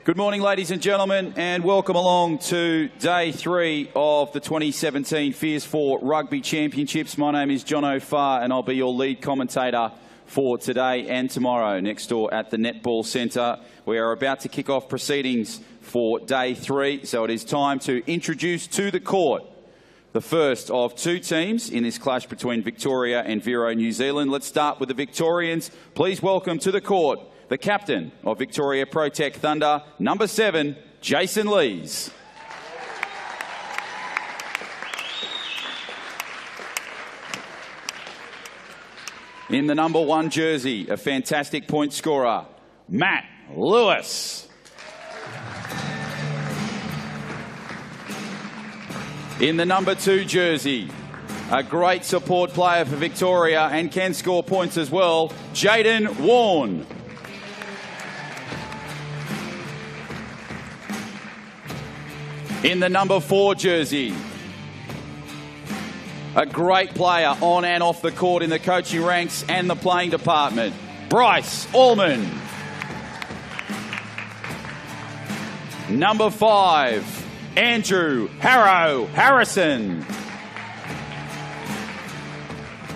Good morning, ladies and gentlemen, and welcome along to day 3 of the 2017 Fears 4 Rugby Championships. My name is John O'Farr, and I'll be your lead commentator for today and tomorrow next door at the Netball Centre. We are about to kick off proceedings for day 3, so it is time to introduce to the court the first of 2 teams in this clash between Victoria and Vero, New Zealand. Let's start with the Victorians. Please welcome to the court the captain of Victoria Protect Thunder, number 7, Jason Lees. In the number 1 jersey, a fantastic point scorer, Matt Lewis. In the number 2 jersey, a great support player for Victoria and can score points as well, Jaden Warne. In the number 4 jersey, a great player on and off the court in the coaching ranks and the playing department, Bryce Allman. Number 5, Andrew Harrow Harrison.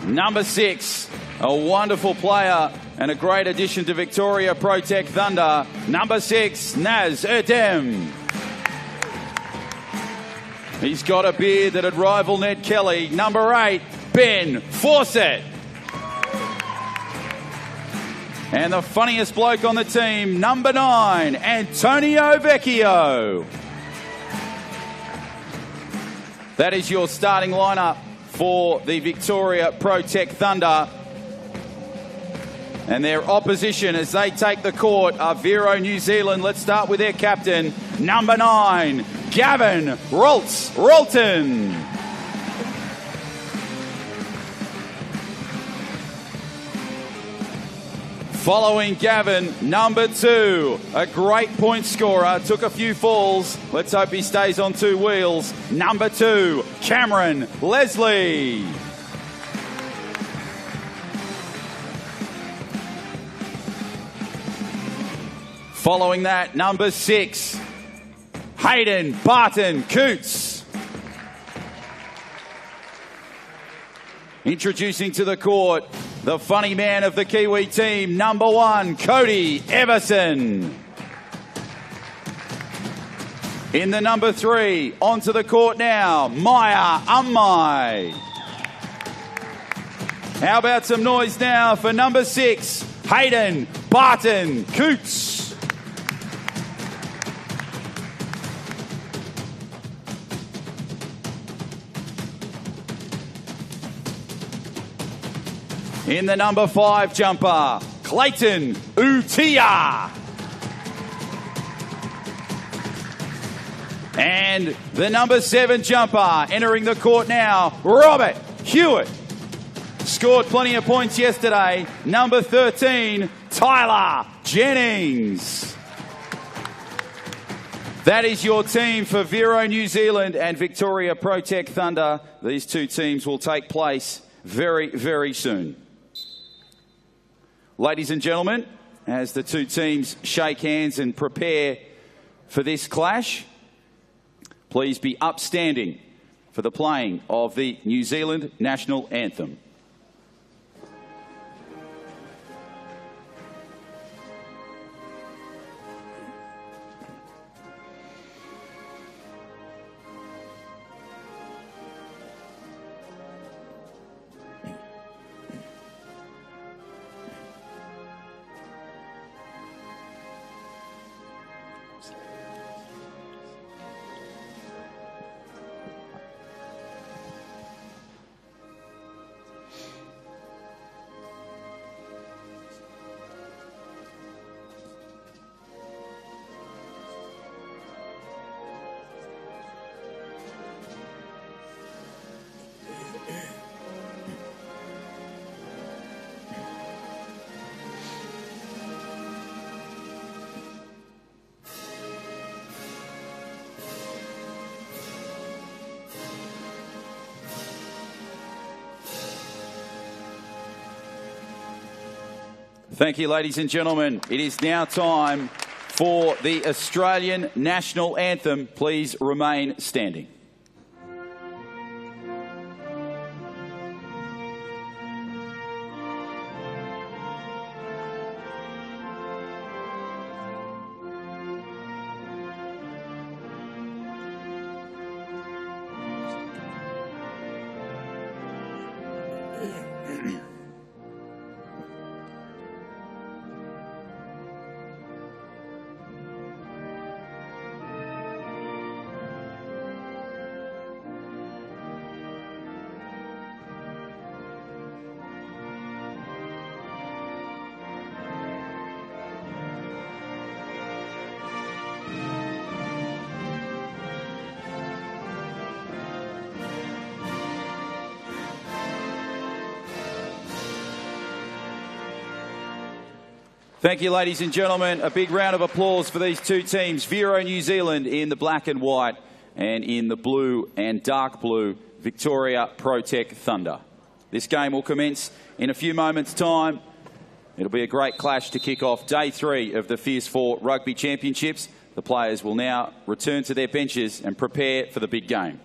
Number 6, a wonderful player and a great addition to Victoria Protect Thunder, number 6, Naz Erdem. He's got a beard that'd rival Ned Kelly. Number 8, Ben Fawcett. And the funniest bloke on the team, number 9, Antonio Vecchio. That is your starting lineup for the Victoria Protect Thunder. And their opposition as they take the court are Vero, New Zealand. Let's start with their captain, number 9, Gavin Rolton. Following Gavin, number 2, a great point scorer, took a few falls. Let's hope he stays on 2 wheels. Number 2, Cameron Leslie. Following that, number 6, Hayden Barton Coots. Introducing to the court, the funny man of the Kiwi team, number 1, Cody Everson. In the number 3, onto the court now, Maya Ummai. How about some noise now for number 6, Hayden Barton Coots. In the number 5 jumper, Clayton Utia. And the number 7 jumper entering the court now, Robert Hewitt. Scored plenty of points yesterday, number 13, Tyler Jennings. That is your team for Vero, New Zealand and Victoria Protect Thunder. These 2 teams will take place very, very soon. Ladies and gentlemen, as the 2 teams shake hands and prepare for this clash, please be upstanding for the playing of the New Zealand National Anthem. Thank you, ladies and gentlemen. It is now time for the Australian National Anthem, please remain standing. Thank you, ladies and gentlemen. A big round of applause for these two teams. VIC New Zealand in the black and white, and in the blue and dark blue, Victoria Protect Thunder. This game will commence in a few moments' time. It'll be a great clash to kick off day 3 of the Fierce 4 Rugby Championships. The players will now return to their benches and prepare for the big game.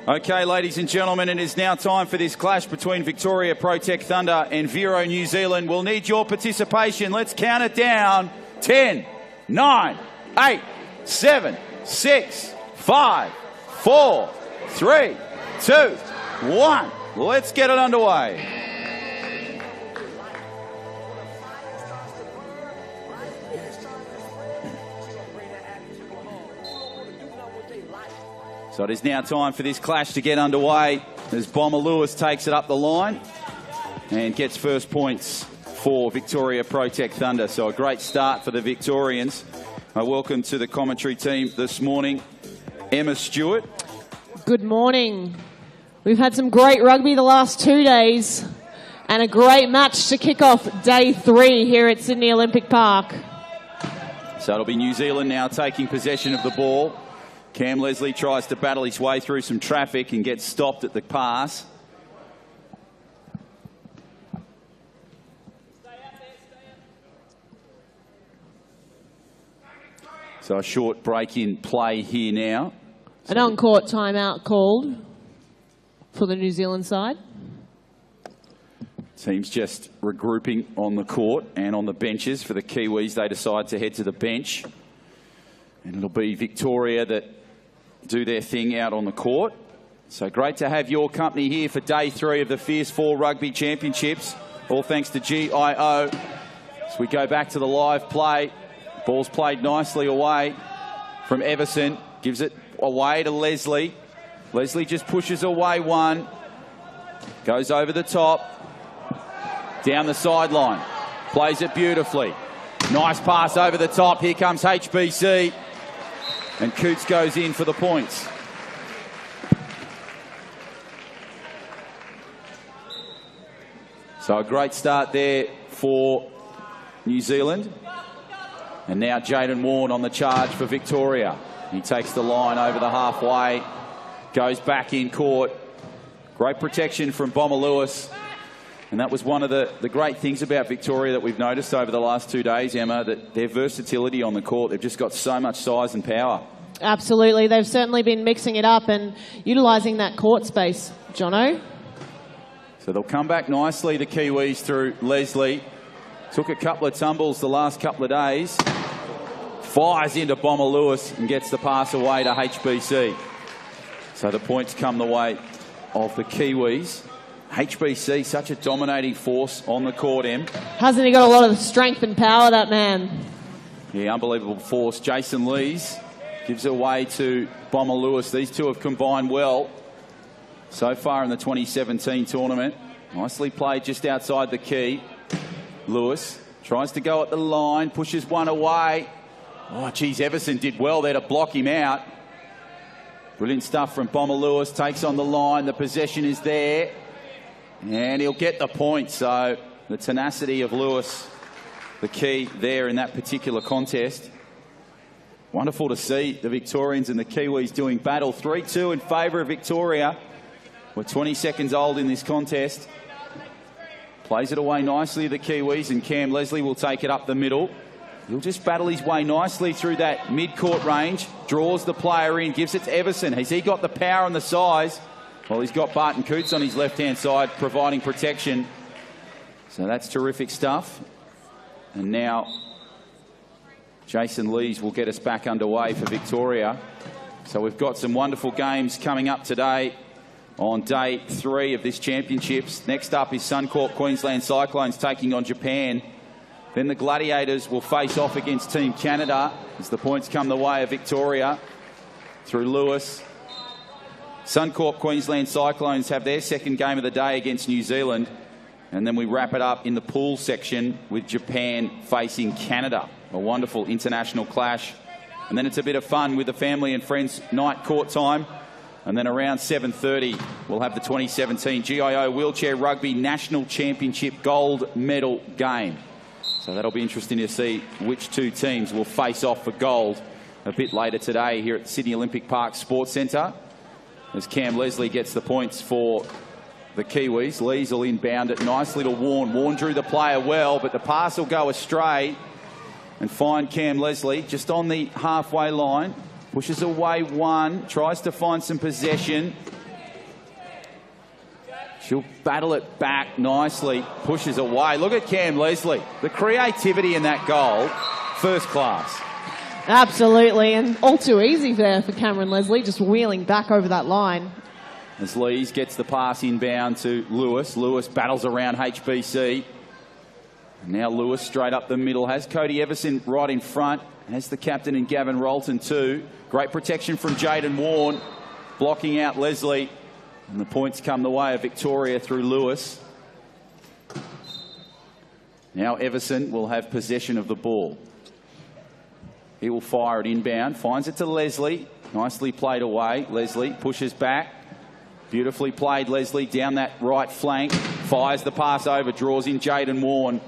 Okay, ladies and gentlemen, it is now time for this clash between Victoria Protect Thunder and VIC New Zealand. We'll need your participation. Let's count it down. 10, 9, 8, 7, 6, 5, 4, 3, 2, 1. Let's get it underway. So it is now time for this clash to get underway as Bomber Lewis takes it up the line and gets first points for Victoria Protect Thunder. So a great start for the Victorians. Welcome to the commentary team this morning, Emma Stewart. Good morning. We've had some great rugby the last 2 days and a great match to kick off day 3 here at Sydney Olympic Park. So it'll be New Zealand now taking possession of the ball. Cam Leslie tries to battle his way through some traffic and gets stopped at the pass. So a short break in play here now. An on-court timeout called for the New Zealand side. Teams just regrouping on the court and on the benches. For the Kiwis, they decide to head to the bench. And it'll be Victoria that do their thing out on the court. So great to have your company here for day 3 of the Fierce 4 Rugby Championships. All thanks to GIO. As we go back to the live play, ball's played nicely away from Everson. Gives it away to Leslie. Leslie just pushes away one. Goes over the top. Down the sideline. Plays it beautifully. Nice pass over the top. Here comes HBC. And Coots goes in for the points. So a great start there for New Zealand. And now Jaden Warne on the charge for Victoria. He takes the line over the halfway. Goes back in court. Great protection from Bomber Lewis. And that was one of the great things about Victoria that we've noticed over the last 2 days, Emma, that their versatility on the court, they've just got so much size and power. Absolutely. They've certainly been mixing it up and utilising that court space, Jono. So they'll come back nicely, the Kiwis, through Leslie. Took a couple of tumbles the last couple of days. Fires into Bomber Lewis and gets the pass away to HBC. So the points come the way of the Kiwis. HBC, such a dominating force on the court, Em. Hasn't he got a lot of strength and power, that man? Yeah, unbelievable force. Jason Lees gives it away to Bomber Lewis. These two have combined well so far in the 2017 tournament. Nicely played just outside the key. Lewis tries to go at the line, pushes one away. Oh, geez, Everson did well there to block him out. Brilliant stuff from Bomber Lewis. Takes on the line. The possession is there. And he'll get the point. So the tenacity of Lewis, the key there in that particular contest. Wonderful to see the Victorians and the Kiwis doing battle. 3-2 in favour of Victoria. We're 20 seconds old in this contest. Plays it away nicely, the Kiwis, and Cam Leslie will take it up the middle. He'll just battle his way nicely through that mid-court range. Draws the player in, gives it to Everson. Has he got the power and the size? Well, he's got Barton Coots on his left-hand side, providing protection. So that's terrific stuff. And now Jason Lees will get us back underway for Victoria. So we've got some wonderful games coming up today on day 3 of this championships. Next up is Suncorp Queensland Cyclones taking on Japan. Then the Gladiators will face off against Team Canada as the points come the way of Victoria through Lewis. Suncorp Queensland Cyclones have their second game of the day against New Zealand. And then we wrap it up in the pool section with Japan facing Canada. A wonderful international clash. And then it's a bit of fun with the family and friends night court time. And then around 7:30, we'll have the 2017 GIO Wheelchair Rugby National Championship gold medal game. So that'll be interesting to see which two teams will face off for gold a bit later today here at the Sydney Olympic Park Sports Centre. As Cam Leslie gets the points for the Kiwis. Lees will inbound it nicely to Warne. Warne drew the player well, but the pass will go astray and find Cam Leslie just on the halfway line. Pushes away one, tries to find some possession. She'll battle it back nicely, pushes away. Look at Cam Leslie. The creativity in that goal, first class. Absolutely, and all too easy there for Cameron Leslie, just wheeling back over that line. As Lees gets the pass inbound to Lewis. Lewis battles around HBC. And now Lewis straight up the middle. Has Cody Everson right in front. Has the captain and Gavin Rolton too. Great protection from Jaden Warne. Blocking out Leslie. And the points come the way of Victoria through Lewis. Now Everson will have possession of the ball. He will fire it inbound. Finds it to Leslie. Nicely played away. Leslie pushes back. Beautifully played, Leslie, down that right flank. Fires the pass over. Draws in Jaden Warne.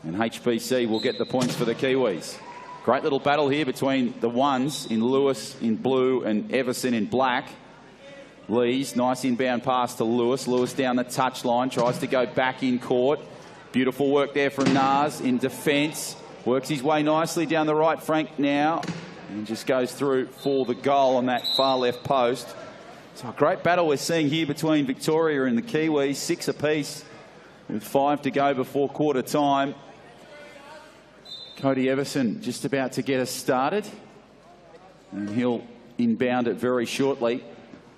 And HBC will get the points for the Kiwis. Great little battle here between the ones in Lewis in blue and Everson in black. Lees, nice inbound pass to Lewis. Lewis down the touchline, tries to go back in court. Beautiful work there from Nars in defence. Works his way nicely down the right flank now. And just goes through for the goal on that far left post. So a great battle we're seeing here between Victoria and the Kiwis. 6 apiece with 5 to go before quarter time. Cody Everson just about to get us started. And he'll inbound it very shortly.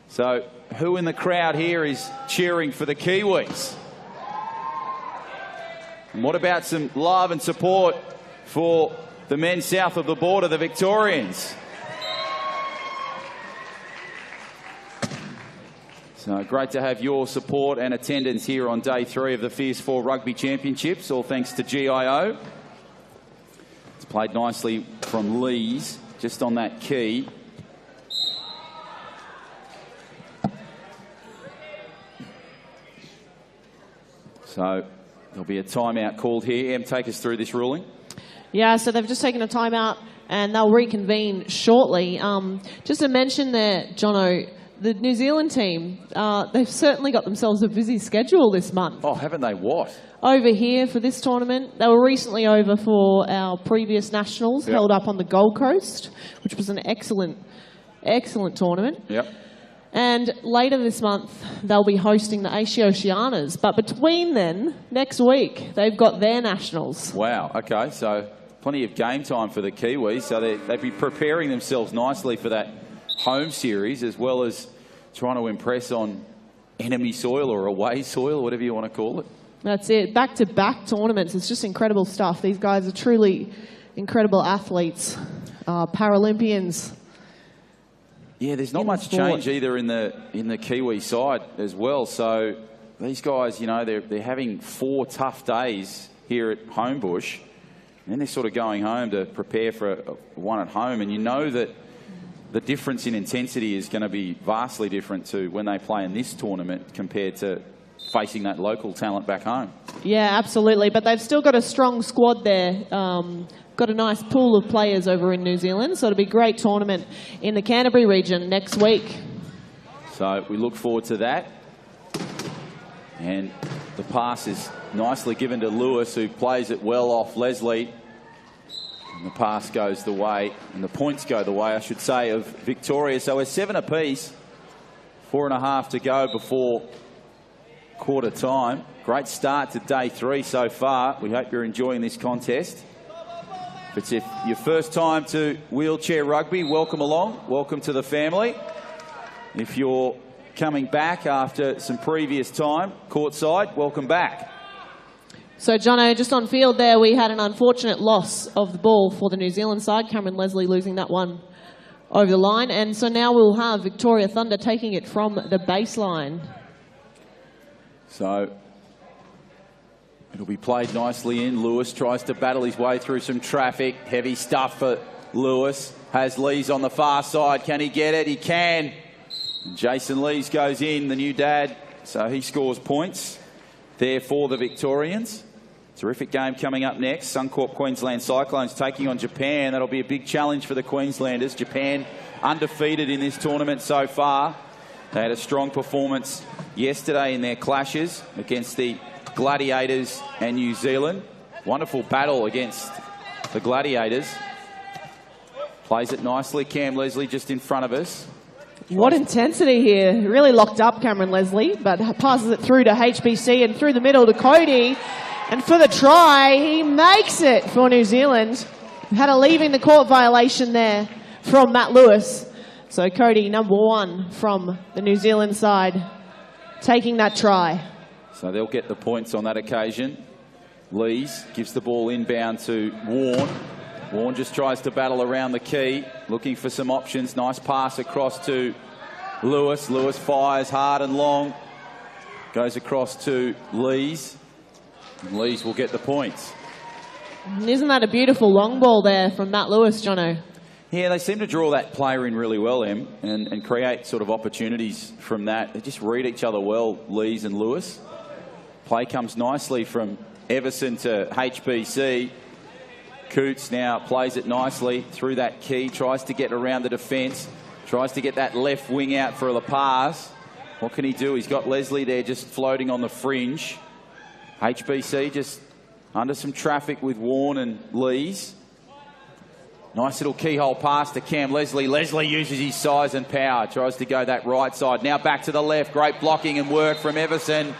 So who in the crowd here is cheering for the Kiwis? And what about some love and support for the men south of the border, the Victorians? So great to have your support and attendance here on day 3 of the Fierce 4 Rugby Championships, all thanks to GIO. It's played nicely from Lees, just on that key. So there'll be a timeout called here. Em, take us through this ruling. Yeah, so they've just taken a timeout and they'll reconvene shortly. Just to mention there, Jono, the New Zealand team, they've certainly got themselves a busy schedule this month. Oh, haven't they? What? Over here for this tournament. They were recently over for our previous nationals, held up on the Gold Coast, which was an excellent tournament. Yep. And later this month, they'll be hosting the AC Oceanas. But between then, next week, they've got their nationals. Wow, okay, so plenty of game time for the Kiwis. So they'd be preparing themselves nicely for that home series, as well as trying to impress on enemy soil or away soil, whatever you want to call it. That's it. Back-to-back tournaments. It's just incredible stuff. These guys are truly incredible athletes, Paralympians. Yeah, there's not much change either in the Kiwi side as well. So these guys, you know, they're having 4 tough days here at Homebush, and then they're sort of going home to prepare for one at home. And you know that the difference in intensity is going to be vastly different to when they play in this tournament compared to facing that local talent back home. Yeah, absolutely. But they've still got a strong squad there. Got a nice pool of players over in New Zealand, so it'll be a great tournament in the Canterbury region next week. So we look forward to that. And the pass is nicely given to Lewis, who plays it well off Leslie. And the pass goes the way, and the points go the way, I should say, of Victoria. So we're 7 apiece, 4.5 to go before quarter time. Great start to day 3 so far. We hope you're enjoying this contest. If it's your first time to wheelchair rugby, welcome along. Welcome to the family. If you're coming back after some previous time, courtside, welcome back. So, Jono, just on field there, we had an unfortunate loss of the ball for the New Zealand side. Cameron Leslie losing that one over the line. And so now we'll have Victoria Thunder taking it from the baseline. So it'll be played nicely in. Lewis tries to battle his way through some traffic. Heavy stuff for Lewis. Has Lees on the far side. Can he get it? He can. And Jason Lees goes in, the new dad. So he scores points there for the Victorians. Terrific game coming up next. Suncorp Queensland Cyclones taking on Japan. That'll be a big challenge for the Queenslanders. Japan undefeated in this tournament so far. They had a strong performance yesterday in their clashes against the Gladiators and New Zealand. Wonderful battle against the Gladiators. Plays it nicely. Cam Leslie just in front of us. What intensity here. Really locked up, Cameron Leslie, but passes it through to HBC and through the middle to Cody. And for the try, he makes it for New Zealand. Had a leaving the court violation there from Matt Lewis. So Cody, number 1 from the New Zealand side, taking that try. So they'll get the points on that occasion. Lees gives the ball inbound to Warren. Warren just tries to battle around the key, looking for some options. Nice pass across to Lewis. Lewis fires hard and long. Goes across to Lees. And Lees will get the points. And isn't that a beautiful long ball there from Matt Lewis, Jono? Yeah, they seem to draw that player in really well, Em, and create sort of opportunities from that. They just read each other well, Lees and Lewis. Play comes nicely from Everson to HBC. Coots now plays it nicely through that key, tries to get around the defence, tries to get that left wing out for the pass. What can he do? He's got Leslie there just floating on the fringe. HBC just under some traffic with Warren and Lees. Nice little keyhole pass to Cam Leslie. Leslie uses his size and power. Tries to go that right side. Now back to the left. Great blocking and work from Everson.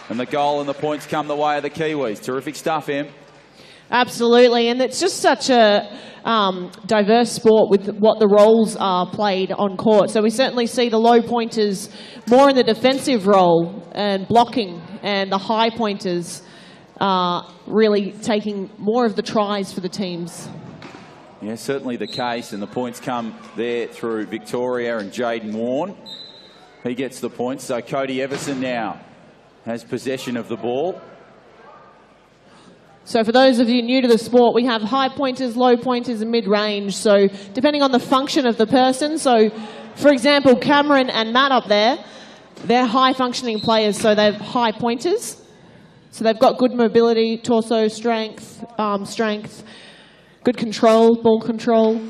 And the goal and the points come the way of the Kiwis. Terrific stuff, Em. Absolutely, and it's just such a diverse sport with what the roles are played on court. So we certainly see the low pointers more in the defensive role and blocking, and the high pointers really taking more of the tries for the teams. Yeah, certainly the case, and the points come there through Victoria and Jaden Warren. He gets the points, so Cody Everson now has possession of the ball. So for those of you new to the sport, we have high pointers, low pointers and mid-range. So depending on the function of the person. So for example, Cameron and Matt up there, they're high functioning players, so they're high pointers. So they've got good mobility, torso strength, arm strength, good control, ball control.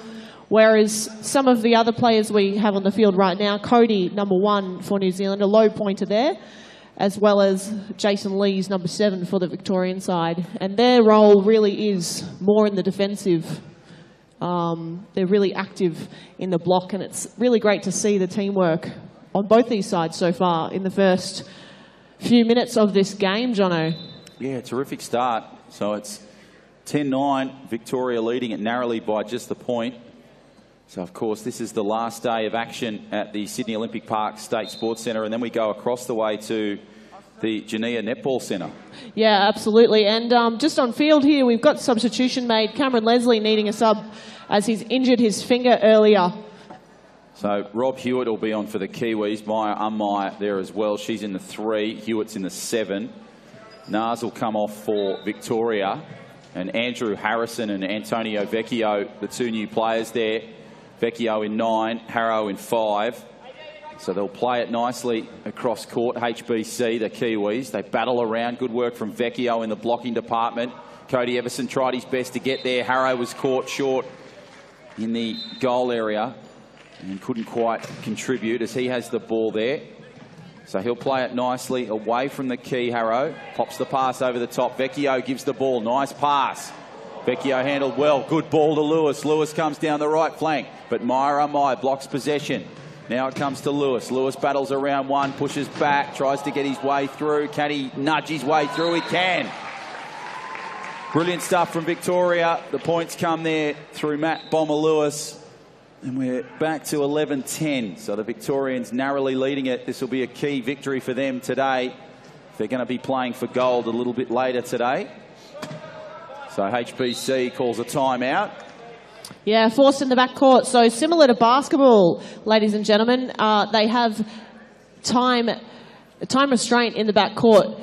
Whereas some of the other players we have on the field right now, Cody, number 1 for New Zealand, a low pointer there, as well as Jason Lee's number 7 for the Victorian side. And their role really is more in the defensive. They're really active in the block, and it's really great to see the teamwork on both these sides so far in the first few minutes of this game, Jono. Yeah, terrific start. So it's 10-9, Victoria leading it narrowly by just the point. So, of course, this is the last day of action at the Sydney Olympic Park State Sports Centre, and then we go across the way to the Geneva Netball Centre. Yeah, absolutely. And just on field here, we've got substitution made. Cameron Leslie needing a sub as he's injured his finger earlier. So Rob Hewitt will be on for the Kiwis. Maya Ummai there as well. She's in the 3. Hewitt's in the 7. Nars will come off for Victoria. And Andrew Harrison and Antonio Vecchio, the 2 new players there. Vecchio in 9, Harrow in 5. So they'll play it nicely across court. HBC, the Kiwis, they battle around. Good work from Vecchio in the blocking department. Cody Everson tried his best to get there. Harrow was caught short in the goal area and couldn't quite contribute as he has the ball there. So he'll play it nicely away from the key, Harrow. Pops the pass over the top. Vecchio gives the ball. Nice pass. Vecchio handled well. Good ball to Lewis. Lewis comes down the right flank, but Myra Mai blocks possession. Now it comes to Lewis. Lewis battles around 1, pushes back, tries to get his way through. Can he nudge his way through? He can. Brilliant stuff from Victoria. The points come there through Matt Bomber Lewis. And we're back to 11-10. So the Victorians narrowly leading it. This will be a key victory for them today. They're going to be playing for gold a little bit later today. So HBC calls a timeout. Yeah, forced in the backcourt. So similar to basketball, ladies and gentlemen, they have time restraint in the backcourt.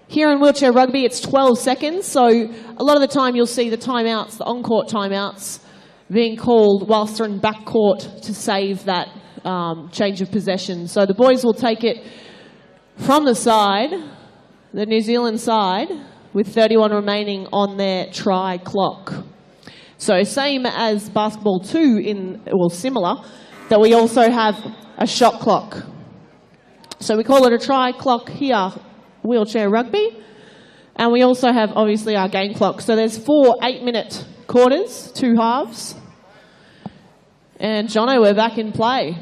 Here in wheelchair rugby, it's 12 seconds. So a lot of the time you'll see the timeouts, the on-court timeouts, being called whilst they're in backcourt to save that change of possession. So the boys will take it from the side, the New Zealand side, with 31 remaining on their try clock. So same as basketball 2, similar, that we also have a shot clock. So we call it a try clock here, wheelchair rugby. And we also have, obviously, our game clock. So there's 4 8-minute quarters, 2 halves. And, Jono, we're back in play.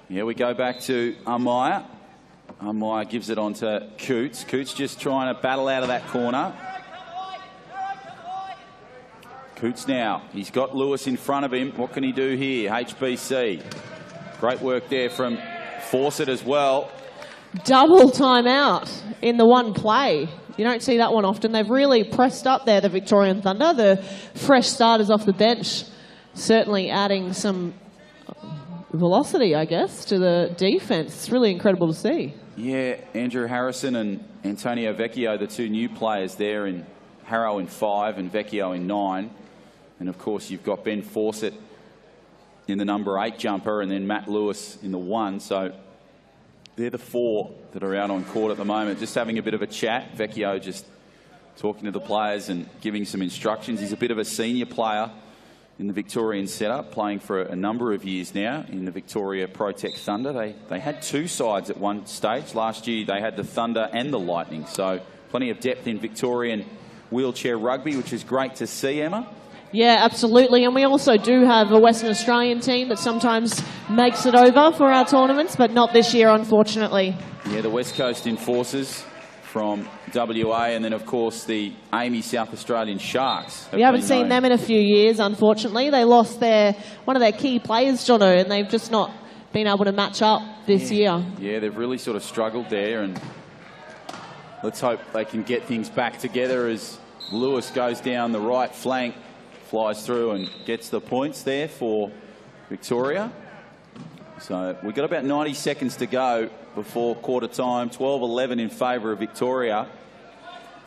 Yeah, we go back to Amaya. Amaya gives it on to Coots. Coots just trying to battle out of that corner. Coots now. He's got Lewis in front of him. What can he do here? HBC. Great work there from Fawcett as well. Double timeout in the one play. You don't see that one often. They've really pressed up there, the Victorian Thunder. The fresh starters off the bench certainly adding some velocity, I guess, to the defence. It's really incredible to see. Yeah, Andrew Harrison and Antonio Vecchio, the 2 new players there, in Harrow in 5 and Vecchio in 9. And, of course, you've got Ben Fawcett in the number 8 jumper and then Matt Lewis in the 1. So they're the 4 that are out on court at the moment, just having a bit of a chat. Vecchio just talking to the players and giving some instructions. He's a bit of a senior player in the Victorian setup, playing for a number of years now in the Victoria Protect Thunder. They had 2 sides at one stage. Last year they had the Thunder and the Lightning. So plenty of depth in Victorian wheelchair rugby, which is great to see, Emma. Yeah, absolutely. And we also do have a Western Australian team that sometimes makes it over for our tournaments, but not this year, unfortunately. Yeah, the West Coast Enforcers from WA, and then, of course, the AAMI South Australian Sharks. We haven't seen them in a few years, unfortunately. They lost one of their key players, Jono, and they've just not been able to match up this year. Yeah, they've really sort of struggled there, and let's hope they can get things back together as Lewis goes down the right flank, flies through and gets the points there for Victoria. So we've got about 90 seconds to go before quarter time. 12-11 in favour of Victoria.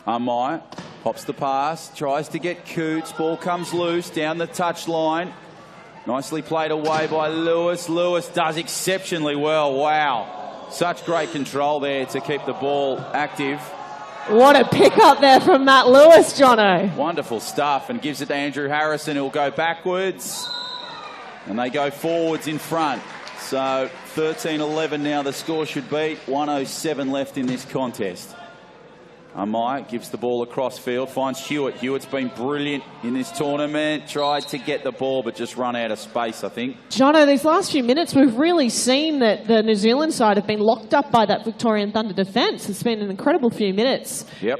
Amai pops the pass, tries to get Coots. Ball comes loose down the touch line. Nicely played away by Lewis. Lewis does exceptionally well. Wow. Such great control there to keep the ball active. What a pick up there from Matt Lewis, Jono. Wonderful stuff, and gives it to Andrew Harrison, who'll go backwards. And they go forwards in front. So 13-11 now the score should be. 1:07 left in this contest. Amai gives the ball across field, finds Hewitt. Hewitt's been brilliant in this tournament. Tried to get the ball, but just run out of space, I think. Jono, these last few minutes, we've really seen that the New Zealand side have been locked up by that Victorian Thunder defence. It's been an incredible few minutes. Yep.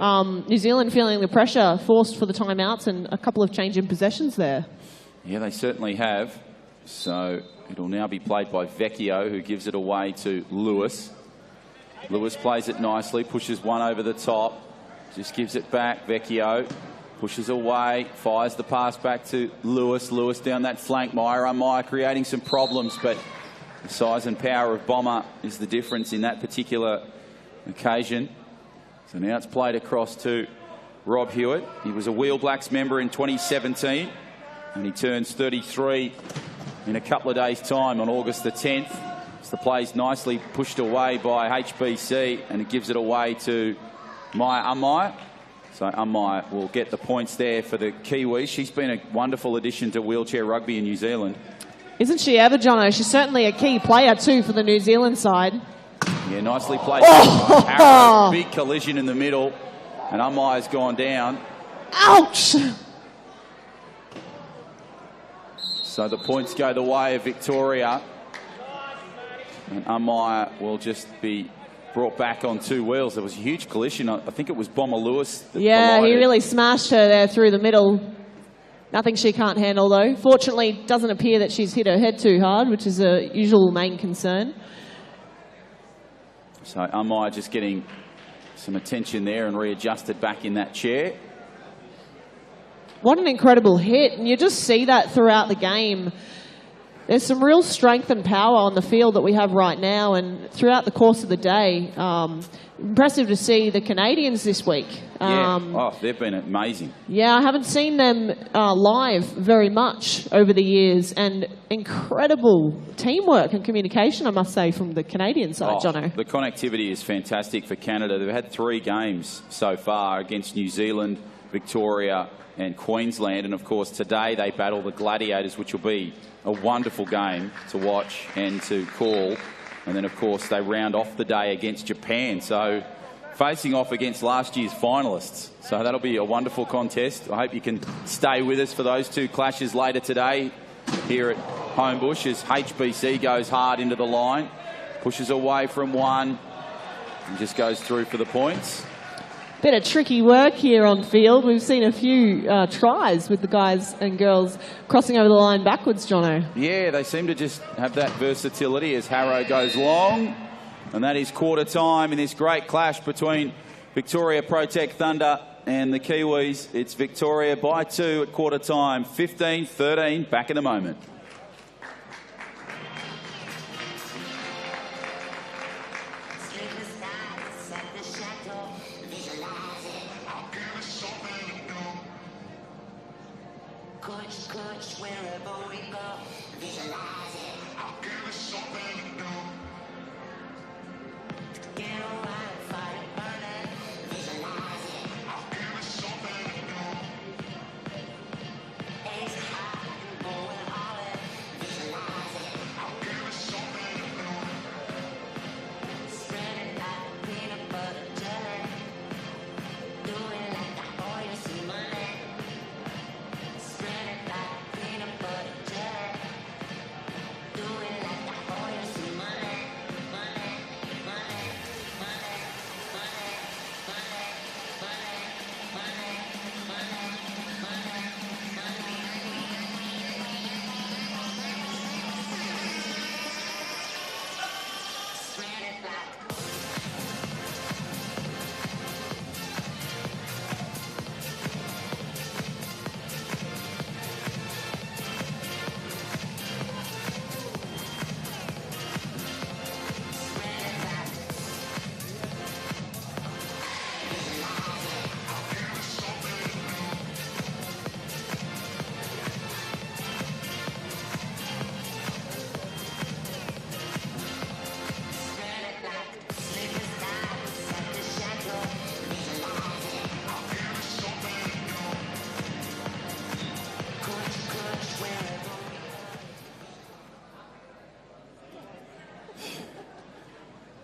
New Zealand feeling the pressure, forced for the timeouts, and a couple of change in possessions there. Yeah, they certainly have. So it'll now be played by Vecchio, who gives it away to Lewis. Lewis plays it nicely, pushes one over the top. Just gives it back. Vecchio pushes away, fires the pass back to Lewis. Lewis down that flank. Meyer creating some problems, but the size and power of Bomber is the difference in that particular occasion. So now it's played across to Rob Hewitt. He was a Wheel Blacks member in 2017, and he turns 33 in a couple of days' time on August the 10th. So the play's nicely pushed away by HBC, and it gives it away to Maya Amai. So Amai will get the points there for the Kiwis. She's been a wonderful addition to wheelchair rugby in New Zealand. Isn't she ever, Jono? She's certainly a key player too for the New Zealand side. Yeah, nicely played. Arrow, big collision in the middle, and Amai's gone down. Ouch! So the points go the way of Victoria, and Amai will just be brought back on two wheels. There was a huge collision. I think it was Bomber Lewis that collided. He really smashed her there through the middle. Nothing she can't handle, though. Fortunately, it doesn't appear that she's hit her head too hard, which is a usual main concern. So Amai just getting some attention there and readjusted back in that chair. What an incredible hit, and you just see that throughout the game. There's some real strength and power on the field that we have right now, and throughout the course of the day, impressive to see the Canadians this week. They've been amazing. Yeah, I haven't seen them live very much over the years, and incredible teamwork and communication, I must say, from the Canadian side, Jono. The connectivity is fantastic for Canada. They've had 3 games so far against New Zealand, Victoria and Queensland, and of course today they battle the Gladiators, which will be a wonderful game to watch and to call. And then of course they round off the day against Japan, so facing off against last year's finalists. So that'll be a wonderful contest. I hope you can stay with us for those 2 clashes later today here at Homebush, as HBC goes hard into the line, pushes away from one and just goes through for the points. Bit of tricky work here on field. We've seen a few tries with the guys and girls crossing over the line backwards, Jono. Yeah, they seem to just have that versatility as Harrow goes long. And that is quarter time in this great clash between Victoria Protect Thunder and the Kiwis. It's Victoria by 2 at quarter time. 15-13, back in a moment.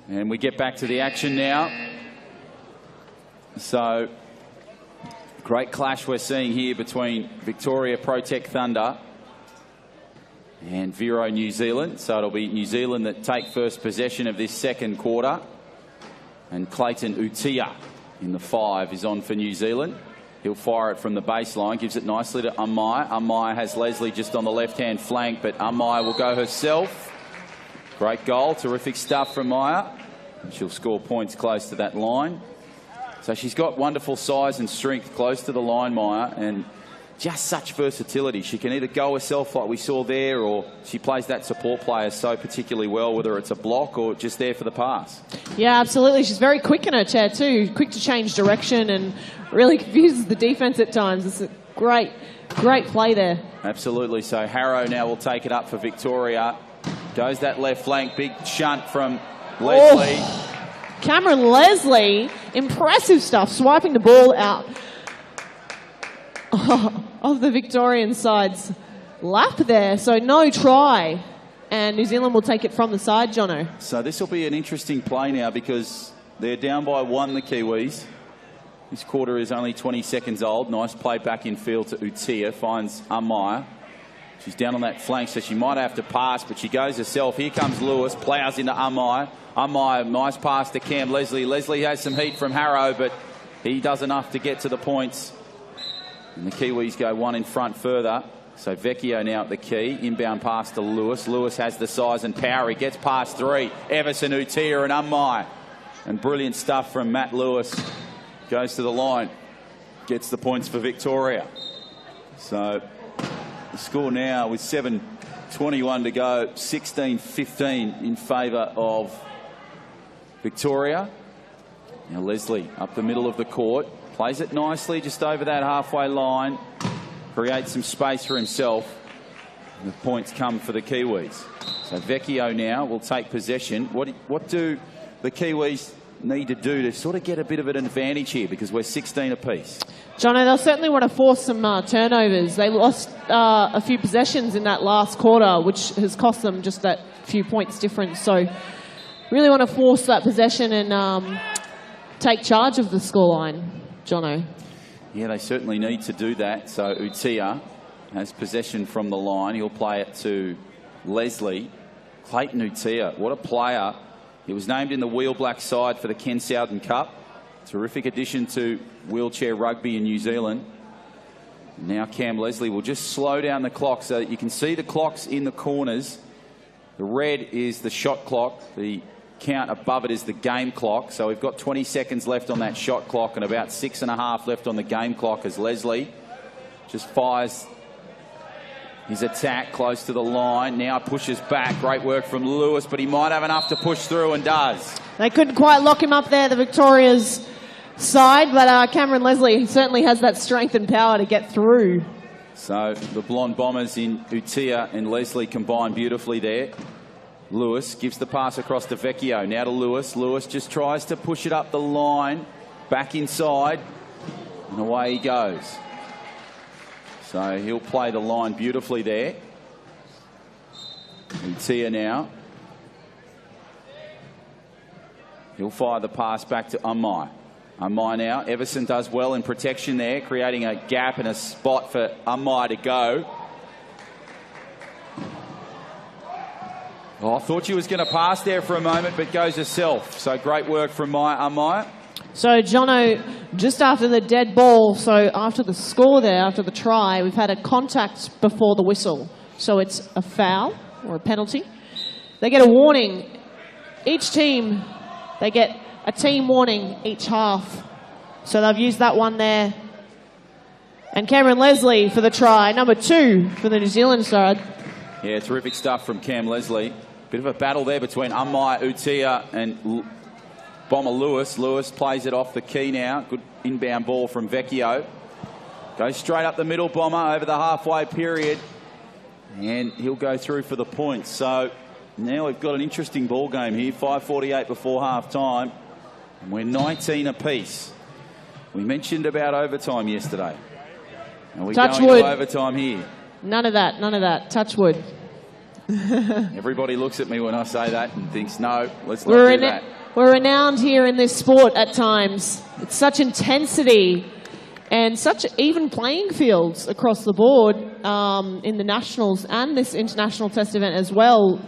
And we get back to the action now. So, great clash we're seeing here between Victoria Protect Thunder and Vero New Zealand. So it'll be New Zealand that take first possession of this second quarter. And Clayton Utia in the 5 is on for New Zealand. He'll fire it from the baseline, gives it nicely to Umai. Umai has Leslie just on the left-hand flank, but Umai will go herself. Great goal, terrific stuff from Maya. She'll score points close to that line. So she's got wonderful size and strength close to the line, Maya, and just such versatility. She can either go herself like we saw there, or she plays that support player so particularly well, whether it's a block or just there for the pass. Yeah, absolutely. She's very quick in her chair too, quick to change direction and really confuses the defence at times. It's a great play there. Absolutely. So Harrow now will take it up for Victoria. Goes that left flank, big shunt from Leslie. Oh, Cameron Leslie, impressive stuff, swiping the ball out of the Victorian side's lap there. So no try, and New Zealand will take it from the side, Jono. So this will be an interesting play now because they're down by 1, the Kiwis. This quarter is only 20 seconds old. Nice play back in field to Utia, finds Umaya. She's down on that flank, so she might have to pass, but she goes herself. Here comes Lewis, plows into Umai. Umai, nice pass to Cam Leslie. Leslie has some heat from Harrow, but he does enough to get to the points. And the Kiwis go 1 in front further. So Vecchio now at the key. Inbound pass to Lewis. Lewis has the size and power. He gets past 3. Everson, Utia and Umai. And brilliant stuff from Matt Lewis. Goes to the line. Gets the points for Victoria. So the score now with 7:21 to go, 16-15 in favour of Victoria. Now Leslie up the middle of the court, plays it nicely just over that halfway line, creates some space for himself. And the points come for the Kiwis. So Vecchio now will take possession. What do the Kiwis need to do to sort of get a bit of an advantage here, because we're 16 apiece? Jono, they'll certainly want to force some turnovers. They lost a few possessions in that last quarter, which has cost them just that few points difference. So really want to force that possession and take charge of the scoreline, Jono. Yeah, they certainly need to do that. So Utia has possession from the line. He'll play it to Leslie. Clayton Utia, what a player. He was named in the Wheel Black side for the Ken Southern Cup. Terrific addition to wheelchair rugby in New Zealand. Now Cam Leslie will just slow down the clock so that you can see the clocks in the corners. The red is the shot clock. The count above it is the game clock. So we've got 20 seconds left on that shot clock and about 6.5 left on the game clock as Leslie just fires his attack close to the line. Now pushes back. Great work from Lewis, but he might have enough to push through and does. They couldn't quite lock him up there, the Victoria's side, but Cameron Leslie certainly has that strength and power to get through. So the Blonde Bombers in Utia and Leslie combine beautifully there. Lewis gives the pass across to Vecchio. Now to Lewis. Lewis just tries to push it up the line. Back inside. And away he goes. So he'll play the line beautifully there. Utia now. He'll fire the pass back to Umai. Umai now. Everson does well in protection there, creating a gap and a spot for Umai to go. Oh, I thought she was going to pass there for a moment, but goes herself. So great work from Umai. So, Jono, just after the dead ball, so after the score there, after the try, we've had a contact before the whistle. So it's a foul or a penalty. They get a warning each team, they get a team warning each half. So they've used that one there. And Cameron Leslie for the try, number 2 for the New Zealand side. Yeah, terrific stuff from Cam Leslie. Bit of a battle there between Ummai Utia and Bomber Lewis. Lewis plays it off the key now. Good inbound ball from Vecchio. Goes straight up the middle, Bomber, over the halfway period. And he'll go through for the points. So now we've got an interesting ball game here. 5:48 before half time. And we're 19 apiece. We mentioned about overtime yesterday. Are we Touch going wood. to overtime here? None of that, none of that. Touch wood. Everybody looks at me when I say that and thinks, no, let's not do that. We're renowned here in this sport at times. It's such intensity and such even playing fields across the board in the Nationals and this international test event as well.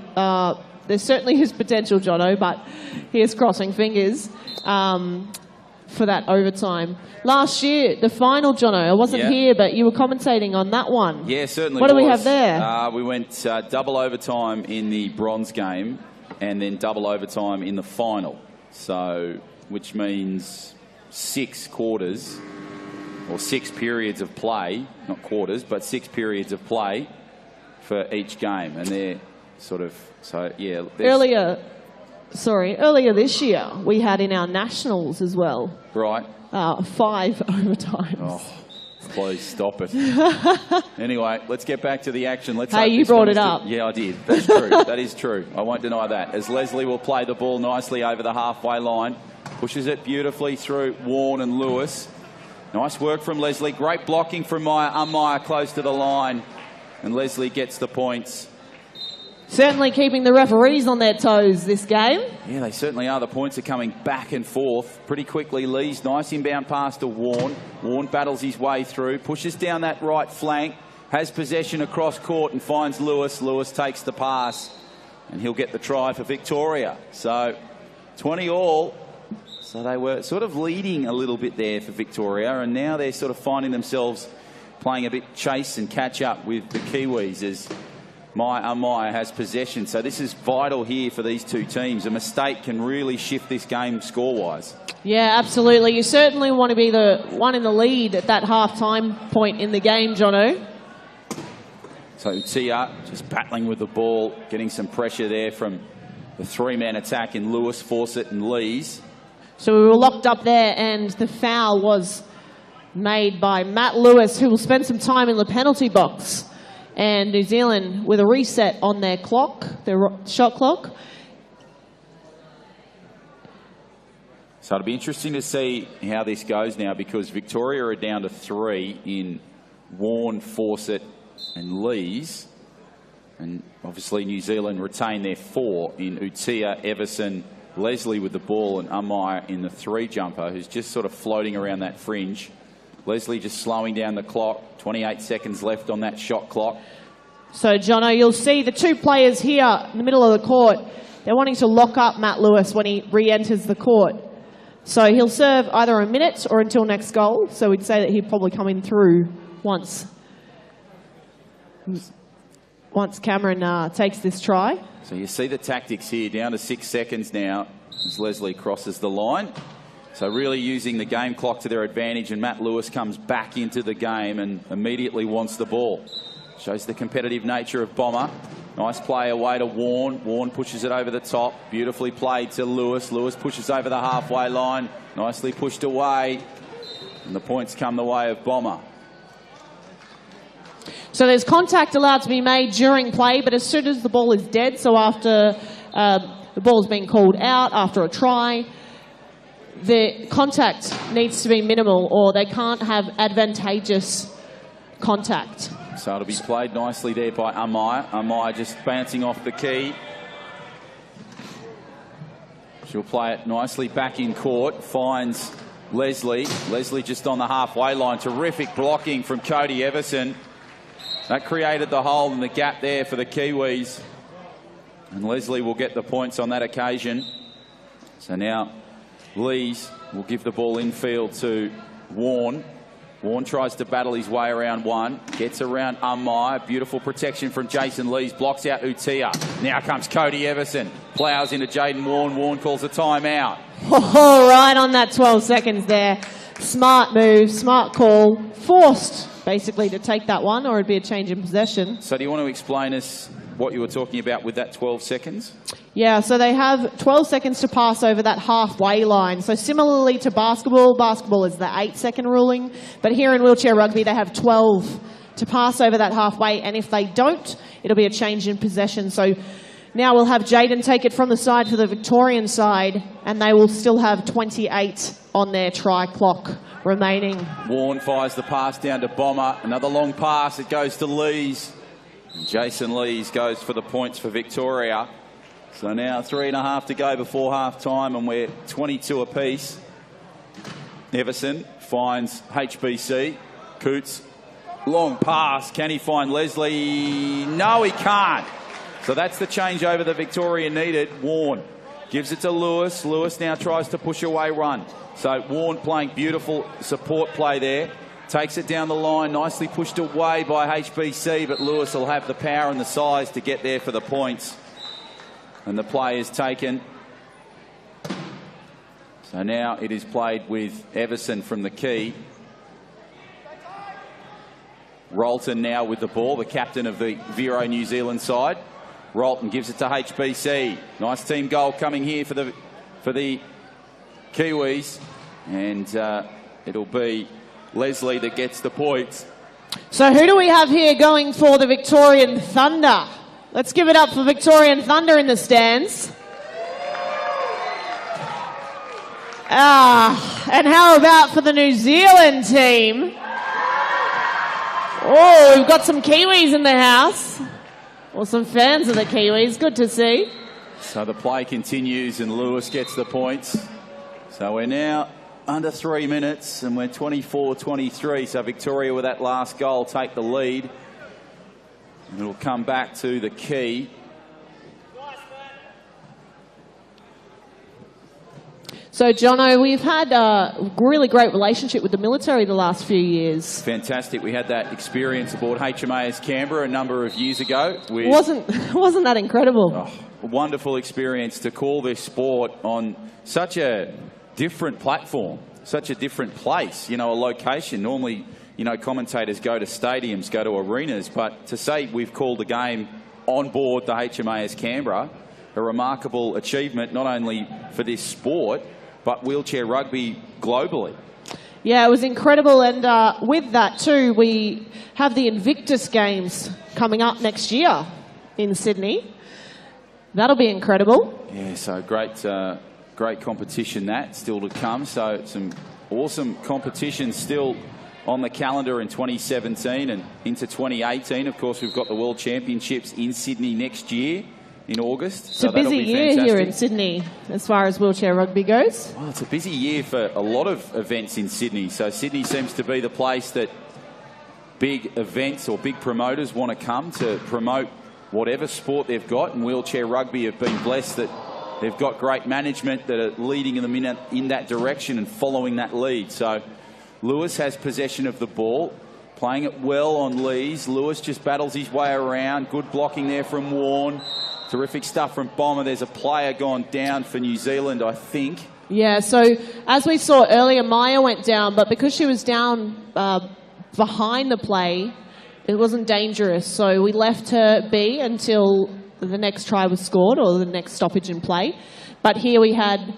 There certainly is potential, Jono, but here's crossing fingers for that overtime. Last year, the final, Jono, I wasn't here, but you were commentating on that one. Yeah, certainly. What do we have there? We went double overtime in the bronze game and then double overtime in the final. So, which means 6 quarters or 6 periods of play, not quarters, but 6 periods of play for each game. And they're sort of, so yeah. Earlier this year, we had in our Nationals as well. Right. 5 overtimes. Oh, please stop it. Anyway, let's get back to the action. Hey, you brought it up. Yeah, I did. That's true. That is true. I won't deny that. As Leslie will play the ball nicely over the halfway line. Pushes it beautifully through Warren and Lewis. Nice work from Leslie. Great blocking from Ummai close to the line. And Leslie gets the points. Certainly keeping the referees on their toes this game. Yeah, they certainly are. The points are coming back and forth pretty quickly. Lee's nice inbound pass to Warren. Warren battles his way through, pushes down that right flank, has possession across court and finds Lewis. Lewis takes the pass and he'll get the try for Victoria. So 20 all. So they were sort of leading a little bit there for Victoria, and now they're sort of finding themselves playing a bit chase and catch up with the Kiwis as Ummai has possession. So this is vital here for these two teams. A mistake can really shift this game score-wise. Yeah, absolutely. You certainly want to be the one in the lead at that half-time point in the game, Jono. So Utia just battling with the ball, getting some pressure there from the 3-man attack in Lewis, Fawcett and Lees. So we were locked up there, and the foul was made by Matt Lewis, who will spend some time in the penalty box. And New Zealand with a reset on their clock, their shot clock. So it'll be interesting to see how this goes now, because Victoria are down to 3 in Warren, Fawcett and Lees. And obviously New Zealand retain their 4 in Utia, Everson, Leslie with the ball and Ummai in the 3-jumper, who's just sort of floating around that fringe. Leslie just slowing down the clock. 28 seconds left on that shot clock. So, Jono, you'll see the 2 players here in the middle of the court. They're wanting to lock up Matt Lewis when he re-enters the court. So he'll serve either a minute or until next goal. So we'd say that he'd probably come in through once Cameron takes this try. So you see the tactics here, down to 6 seconds now as Leslie crosses the line. So really using the game clock to their advantage, and Matt Lewis comes back into the game and immediately wants the ball. Shows the competitive nature of Bomber. Nice play away to Warren. Warren pushes it over the top. Beautifully played to Lewis. Lewis pushes over the halfway line. Nicely pushed away. And the points come the way of Bomber. So there's contact allowed to be made during play, but as soon as the ball is dead, so after the ball's been called out, after a try, the contact needs to be minimal, or they can't have advantageous contact. So it'll be played nicely there by Ummai. Ummai just bouncing off the key. She'll play it nicely back in court. Finds Leslie. Leslie just on the halfway line. Terrific blocking from Cody Everson. That created the hole and the gap there for the Kiwis. And Leslie will get the points on that occasion. So now Lees will give the ball infield to Warren. Warren tries to battle his way around one. Gets around Ummai. Beautiful protection from Jason Lees. Blocks out Utia. Now comes Cody Everson. Plows into Jaden Warren. Warren calls a timeout. Oh, right on that 12 seconds there. Smart move, smart call. Forced, basically, to take that one, or it'd be a change in possession. So do you want to explain us what you were talking about with that 12 seconds? Yeah, so they have 12 seconds to pass over that halfway line. So similarly to basketball is the 8-second ruling. But here in wheelchair rugby, they have 12 to pass over that halfway. And if they don't, it'll be a change in possession. So now we'll have Jaden take it from the side for the Victorian side, and they will still have 28 on their try clock remaining. Warren fires the pass down to Bomber. Another long pass. It goes to Lees. Jason Lees goes for the points for Victoria. So now 3.5 to go before half time, and we're 22 apiece. Everson finds HBC. Coots, long pass. Can he find Leslie? No, he can't. So that's the changeover that Victoria needed. Warren gives it to Lewis. Lewis now tries to push away run. So Warren playing beautiful support play there. Takes it down the line, nicely pushed away by HBC, but Lewis will have the power and the size to get there for the points. And the play is taken. So now it is played with Everson from the key. Rolton now with the ball, the captain of the Vero New Zealand side. Rolton gives it to HBC. Nice team goal coming here for the Kiwis. And it'll be Leslie that gets the points. So who do we have here going for the Victorian Thunder? Let's give it up for Victorian Thunder in the stands. And how about for the New Zealand team? Oh, we've got some Kiwis in the house. Or some fans of the Kiwis. Good to see. So the play continues and Lewis gets the points. So we're now under 3 minutes and we're 24-23. So Victoria with that last goal take the lead. And it'll come back to the key. So, Jono, we've had a really great relationship with the military the last few years. Fantastic. We had that experience aboard HMAS Canberra a number of years ago. Wasn't that incredible? A wonderful experience to call this sport on such a different platform, such a different place, you know, a location. Normally, you know, commentators go to stadiums, go to arenas, but to say we've called a game on board the HMAS Canberra, a remarkable achievement not only for this sport, but wheelchair rugby globally. Yeah, it was incredible. And with that too, we have the Invictus Games coming up next year in Sydney. That'll be incredible. Yeah, so great competition that still to come. So some awesome competition still on the calendar in 2017 and into 2018. Of course, we've got the World Championships in Sydney next year in August. It's a busy year here in Sydney as far as wheelchair rugby goes. Well, it's a busy year for a lot of events in Sydney. So Sydney seems to be the place that big events or big promoters want to come to promote whatever sport they've got. And wheelchair rugby have been blessed that they've got great management that are leading them in that direction and following that lead. So Lewis has possession of the ball, playing it well on Lees. Lewis just battles his way around. Good blocking there from Warren. Terrific stuff from Bomber. There's a player gone down for New Zealand, I think. Yeah, so as we saw earlier, Maya went down, but because she was down behind the play, it wasn't dangerous. So we left her be until the next try was scored or the next stoppage in play. But here we had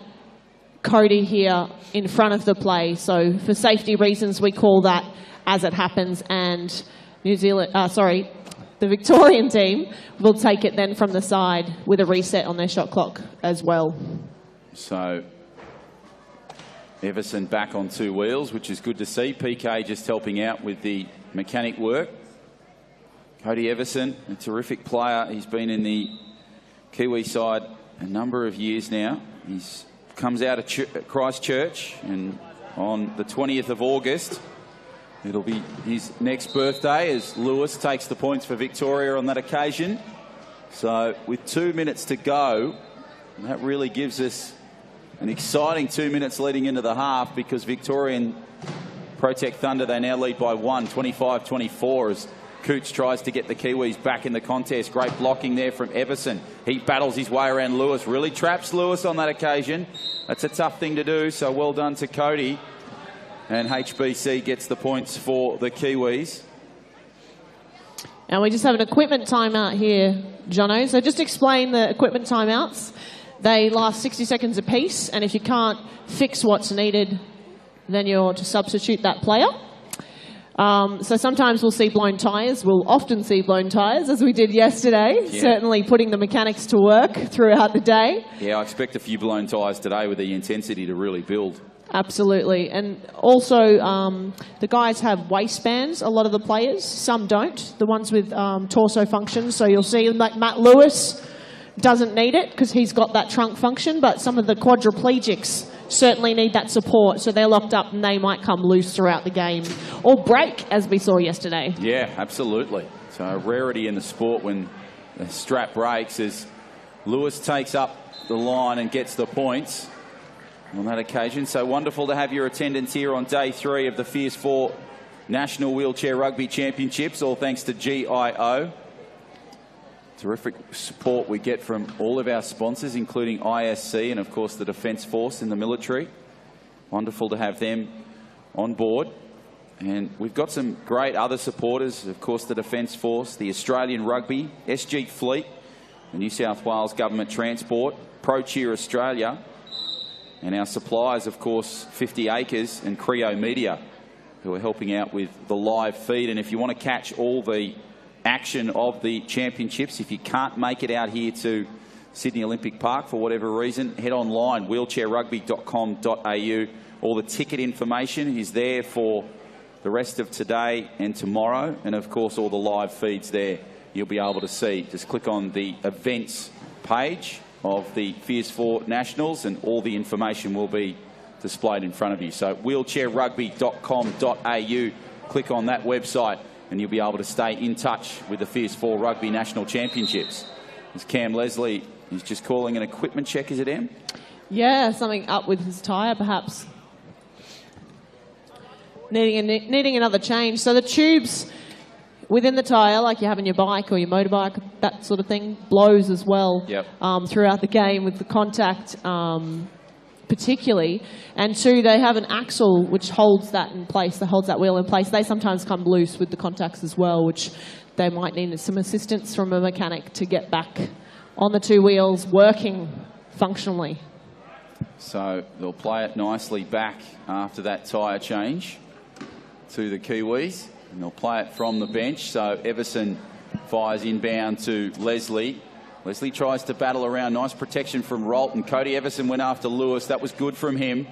Cody here in front of the play. So for safety reasons, we call that as it happens. And the Victorian team will take it then from the side with a reset on their shot clock as well. So Everson back on two wheels, which is good to see. PK just helping out with the mechanic work. Cody Everson, a terrific player. He's been in the Kiwi side a number of years now. He's comes out of Christchurch, and on the 20th of August, it'll be his next birthday as Lewis takes the points for Victoria on that occasion. So with 2 minutes to go, that really gives us an exciting 2 minutes leading into the half, because Victorian Protect Thunder, they now lead by 1, 25-24 as Coots tries to get the Kiwis back in the contest. Great blocking there from Everson. He battles his way around Lewis, really traps Lewis on that occasion. That's a tough thing to do, so well done to Cody. And HBC gets the points for the Kiwis. And we just have an equipment timeout here, Jono. So just explain the equipment timeouts. They last 60 seconds apiece, and if you can't fix what's needed, then you're to substitute that player. So sometimes we'll see blown tyres. We'll often see blown tyres, as we did yesterday. Yeah. Certainly putting the mechanics to work throughout the day. Yeah, I expect a few blown tyres today with the intensity to really build. Absolutely. And also, the guys have waistbands, a lot of the players. Some don't. The ones with torso functions. So you'll see like Matt Lewis doesn't need it because he's got that trunk function, but some of the quadriplegics certainly need that support, so they're locked up and they might come loose throughout the game or break, as we saw yesterday. Yeah, absolutely. So a rarity in the sport when the strap breaks as Lewis takes up the line and gets the points on that occasion. So wonderful to have your attendance here on day 3 of the Fierce 4 National Wheelchair Rugby Championships, all thanks to GIO. Terrific support we get from all of our sponsors, including ISC and, of course, the Defence Force in the military. Wonderful to have them on board. And we've got some great other supporters, of course, the Defence Force, the Australian Rugby, SG Fleet, the New South Wales Government Transport, Pro Cheer Australia, and our suppliers, of course, 50 Acres and Creo Media, who are helping out with the live feed. And if you want to catch all the action of the championships, if you can't make it out here to Sydney Olympic Park for whatever reason, head online, wheelchairrugby.com.au. All the ticket information is there for the rest of today and tomorrow, and of course all the live feeds there you'll be able to see. Just click on the events page of the Fierce 4 Nationals and all the information will be displayed in front of you. So wheelchairrugby.com.au, click on that website and you'll be able to stay in touch with the Fierce 4 Rugby National Championships. As Cam Leslie is just calling an equipment check, is it, Em? Yeah, something up with his tyre, perhaps. Needing another change. So the tubes within the tyre, like you have in your bike or your motorbike, that sort of thing, blows as well. Yep. Throughout the game with the contact particularly. And 2, they have an axle which holds that in place, that holds that wheel in place. They sometimes come loose with the contacts as well, which they might need some assistance from a mechanic to get back on the 2 wheels working functionally. So they'll play it nicely back after that tyre change to the Kiwis, and they'll play it from the bench. So Everson fires inbound to Leslie. Leslie tries to battle around. Nice protection from Rolton. Cody Everson went after Lewis. That was good from him.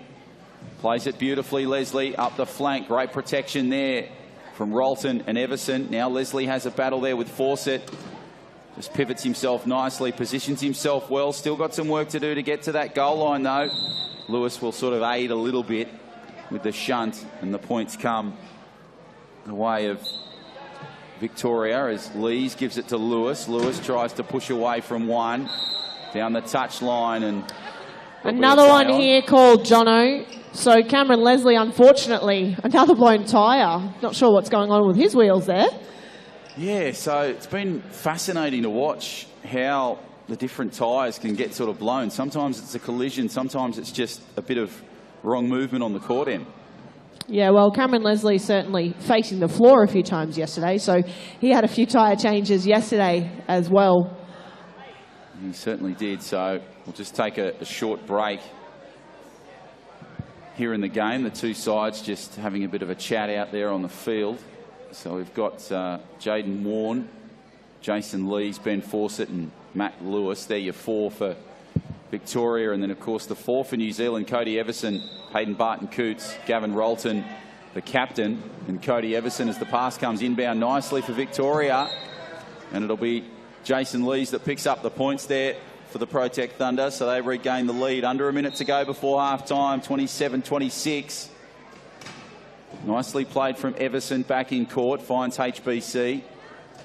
Plays it beautifully, Leslie, up the flank. Great protection there from Rolton and Everson. Now Leslie has a battle there with Fawcett. Just pivots himself nicely, positions himself well. Still got some work to do to get to that goal line, though. Lewis will sort of aid a little bit with the shunt, and the points come the way of Victoria as Lees gives it to Lewis. Lewis tries to push away from one down the touch line, and another one here called Jono. So Cameron Leslie, unfortunately, another blown tyre. Not sure what's going on with his wheels there. Yeah, so it's been fascinating to watch how the different tyres can get sort of blown. Sometimes it's a collision, sometimes it's just a bit of wrong movement on the court end. Yeah, well, Cameron Leslie certainly facing the floor a few times yesterday, so he had a few tyre changes yesterday as well. He certainly did, so we'll just take a short break here in the game. The 2 sides just having a bit of a chat out there on the field. So we've got Jaden Warren, Jason Lees, Ben Fawcett and Matt Lewis. They're your 4 for Victoria. And then, of course, the 4 for New Zealand, Cody Everson, Hayden Barton-Coots, Gavin Rolton, the captain, and Cody Everson as the pass comes inbound nicely for Victoria. And it'll be Jason Lees that picks up the points there for the Protect Thunder. So they regain the lead. Under a minute to go before half-time, 27-26. Nicely played from Everson back in court, finds HBC.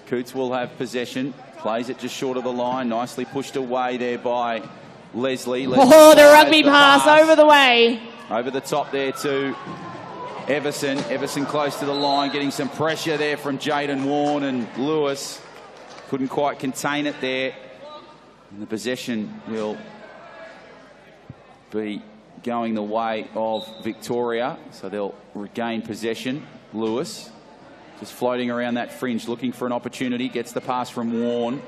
Coots will have possession, plays it just short of the line, nicely pushed away there by Leslie. Oh, the rugby pass over the way. Over the top there to Everson close to the line, getting some pressure there from Jaden Warne, and Lewis couldn't quite contain it there. And the possession will be going the way of Victoria, so they'll regain possession. Lewis just floating around that fringe, looking for an opportunity, gets the pass from Warne.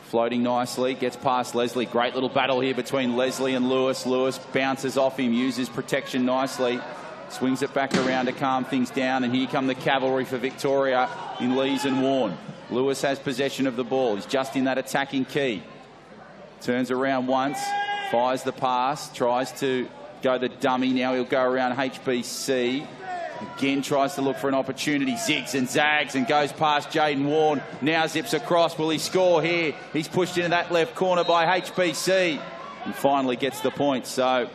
Floating nicely, gets past Leslie. Great little battle here between Leslie and Lewis. Lewis bounces off him, uses protection nicely. Swings it back around to calm things down, and here come the cavalry for Victoria in Lees and Warne. Lewis has possession of the ball. He's just in that attacking key. Turns around once, fires the pass, tries to go the dummy. Now he'll go around HBC. Again tries to look for an opportunity, zigs and zags and goes past Jaden Warne. Now zips across. Will he score here? He's pushed into that left corner by HBC and finally gets the point. So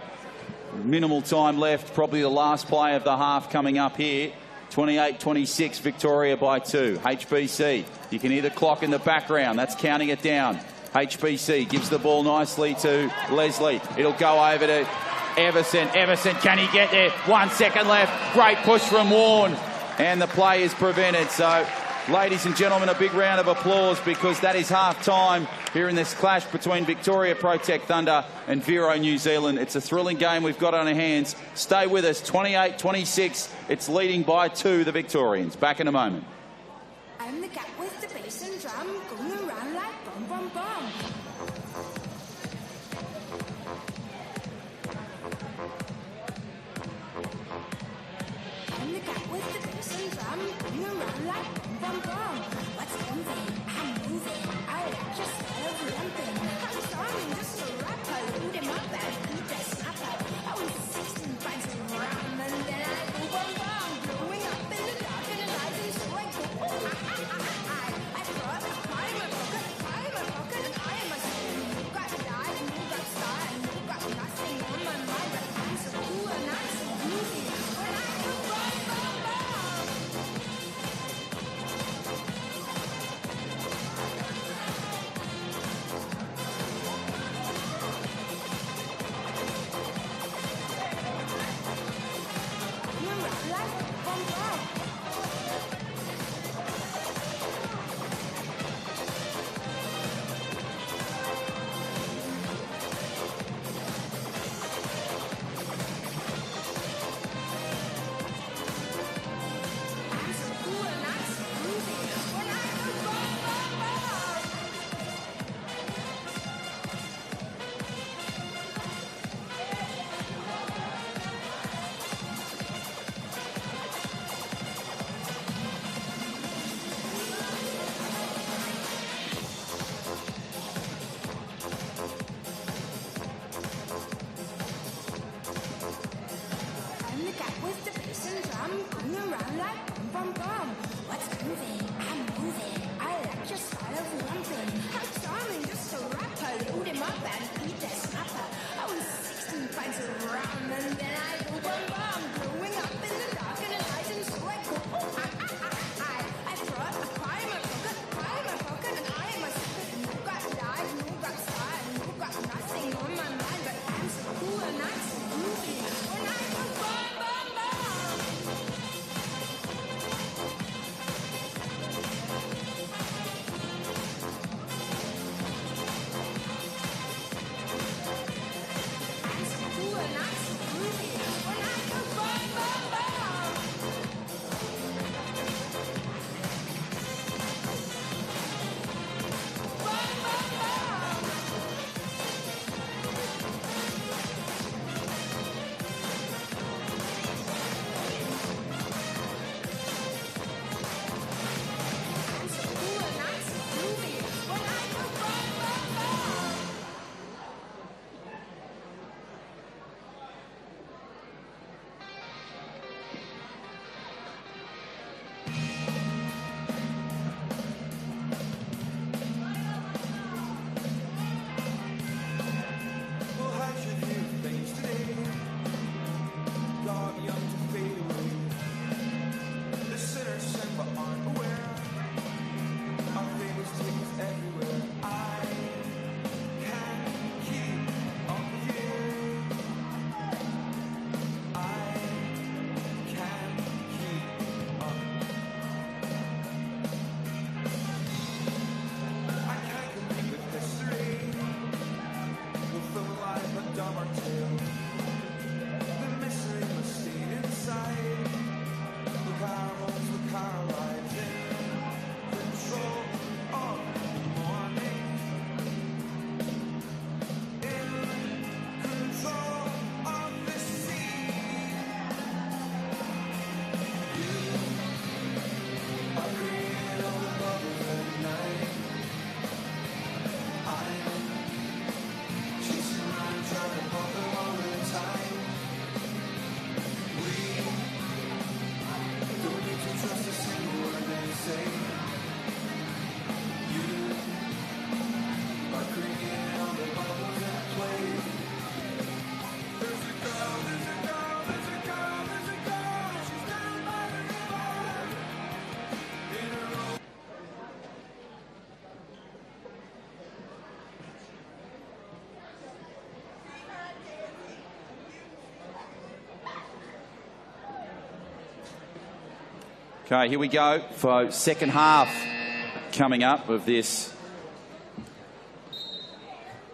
minimal time left, probably the last play of the half coming up here. 28-26, Victoria by 2. HBC, you can hear the clock in the background. That's counting it down. HBC gives the ball nicely to Leslie. It'll go over to Everson. Everson, can he get there? 1 second left. Great push from Warne. And the play is prevented. So, ladies and gentlemen, a big round of applause, because that is half-time here in this clash between Victoria Protect Thunder and Vero New Zealand. It's a thrilling game we've got on our hands. Stay with us. 28-26. It's leading by 2, the Victorians. Back in a moment. I'm the cat with the bass and drum, going around like bum bum bum. I'm the cat with the bass and drum, going around like bum bum bum. What's moving? I'm moving. I like your style of lumping. I'm starting just a rapper, load him up and beat that snapper. I was 16 pints of rum and then I go bum bum, blowing up in the dark and the lights and so I go oh, I brought a pie in my pocket, and I am a student. You got die and you got star and you got nothing on my mind, but I'm so cool and I'm so groovy. When I go bum bum bum. I'm the cat with the bass and drum, going around like bum bum bum. What's moving? I'm moving. I like your style of lumping. I'm charming, just a rapper, load him up and beat that snapper. I was 16 pints of rum and then I go bum bum, blowing up in the dark and the lights and so I go oh, I brought a pie in my pocket, and I am a secret. And you got life, you got style, and you got nothing on my mind, but I'm so cool and I'm so groovy. When I go bum bum bum. I'm so cool and I'm so groovy. When I go bum Okay, here we go for second half coming up of this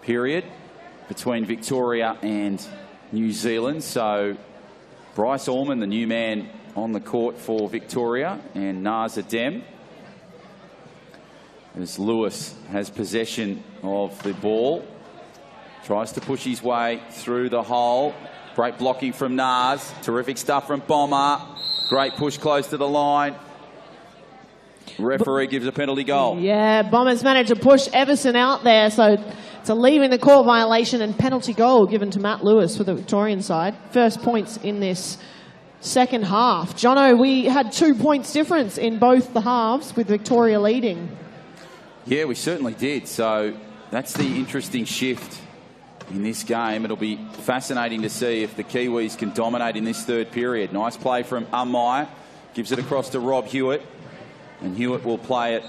period between Victoria and New Zealand. So Bryce Allman, the new man on the court for Victoria, and Nazar Dem, as Lewis has possession of the ball. Tries to push his way through the hole. Great blocking from Naz. Terrific stuff from Bomber. Great push close to the line. Referee gives a penalty goal. Yeah, Bombers managed to push Everson out there, so it's a leaving the court violation and penalty goal given to Matt Lewis for the Victorian side. First points in this second half. Jono, we had 2 points difference in both the halves with Victoria leading. Yeah, we certainly did. So that's the interesting shift in this game. It'll be fascinating to see if the Kiwis can dominate in this third period. Nice play from Meyer. Gives it across to Rob Hewitt. And Hewitt will play it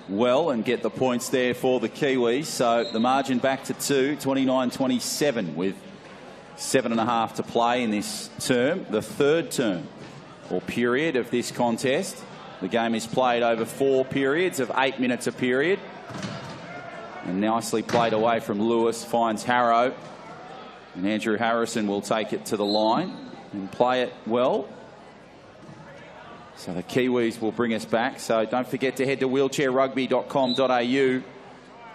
well and get the points there for the Kiwis. So the margin back to 2, 29-27 with 7.5 to play in this term. The third term or period of this contest. The game is played over 4 periods of 8 minutes a period. And nicely played away from Lewis, finds Harrow. And Andrew Harrison will take it to the line and play it well. So the Kiwis will bring us back. So don't forget to head to wheelchairrugby.com.au.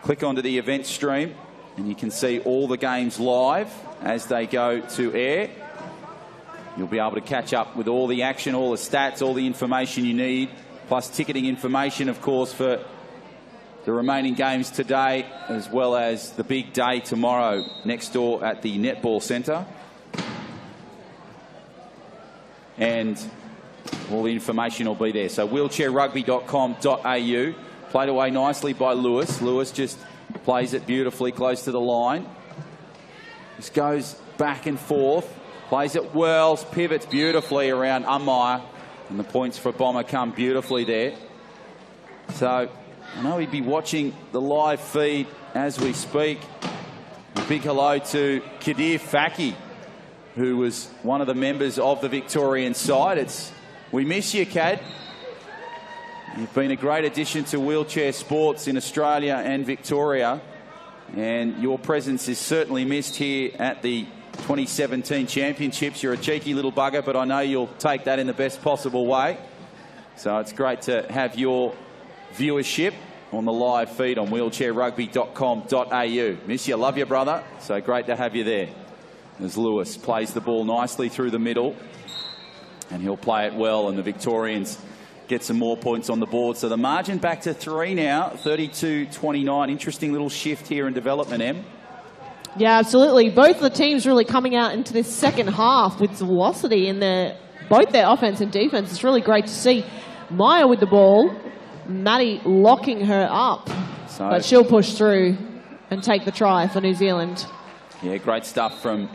Click onto the event stream and you can see all the games live as they go to air. You'll be able to catch up with all the action, all the stats, all the information you need, plus ticketing information, of course, for the remaining games today, as well as the big day tomorrow next door at the Netball Centre. And all the information will be there. So wheelchairrugby.com.au. Played away nicely by Lewis. Lewis just plays it beautifully close to the line. Just goes back and forth. Plays it well. Pivots beautifully around Meyer. And the points for Bomber come beautifully there. So I know he'd be watching the live feed as we speak. A big hello to Kadir Faki, who was one of the members of the Victorian side. We miss you, Cad. You've been a great addition to wheelchair sports in Australia and Victoria, and your presence is certainly missed here at the 2017 Championships. You're a cheeky little bugger, but I know you'll take that in the best possible way. So it's great to have your viewership on the live feed on wheelchairrugby.com.au. Miss you, love you, brother. So great to have you there. As Lewis plays the ball nicely through the middle. And he'll play it well, and the Victorians get some more points on the board. So the margin back to 3 now, 32-29. Interesting little shift here in development, Em. Yeah, absolutely. Both the teams really coming out into this second half with velocity in both their offense and defense. It's really great to see. Meyer with the ball, Maddie locking her up, but she'll push through and take the try for New Zealand. Yeah, great stuff from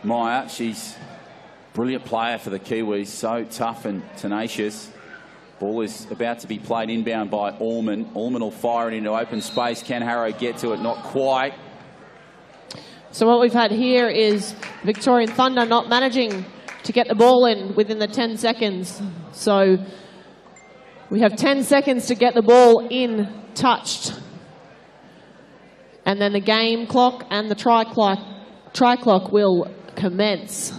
Meyer. She's brilliant player for the Kiwis, so tough and tenacious. Ball is about to be played inbound by Allman. Allman will fire it into open space. Can Harrow get to it? Not quite. So what we've had here is Victorian Thunder not managing to get the ball in within the 10 seconds. So we have 10 seconds to get the ball in touched. And then the game clock and the try clock will commence.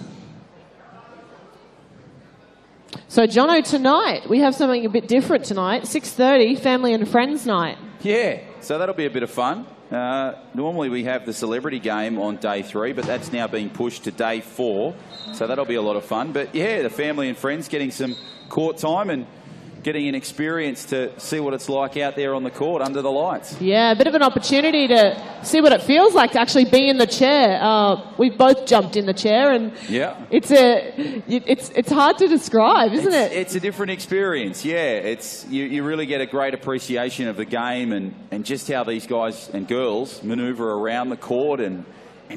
So, Jono, tonight, we have something a bit different tonight. 6:30, Family and Friends night. Yeah, so that'll be a bit of fun. Normally we have the celebrity game on day 3, but that's now being pushed to day 4. So that'll be a lot of fun. But, yeah, the family and friends getting some court time and getting an experience to see what it's like out there on the court under the lights. Yeah, a bit of an opportunity to see what it feels like to actually be in the chair. We've both jumped in the chair, and yeah, it's hard to describe, isn't it? It's a different experience. Yeah, you really get a great appreciation of the game and just how these guys and girls manoeuvre around the court and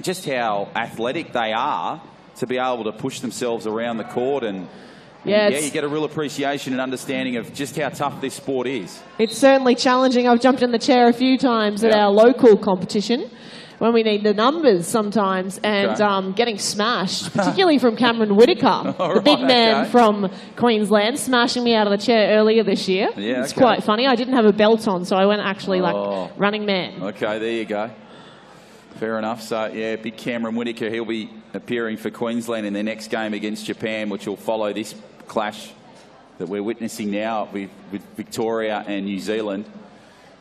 just how athletic they are to be able to push themselves around the court and. Yeah, you get a real appreciation and understanding of just how tough this sport is. It's certainly challenging. I've jumped in the chair a few times at our local competition. when we need the numbers sometimes, and getting smashed, particularly from Cameron Whitaker, the big man from Queensland, smashing me out of the chair earlier this year. Yeah, it's quite funny. I didn't have a belt on, so I went actually like running man. Okay, there you go. Fair enough. So, yeah, big Cameron Whitaker. He'll be appearing for Queensland in their next game against Japan, which will follow this clash that we're witnessing now with Victoria and New Zealand.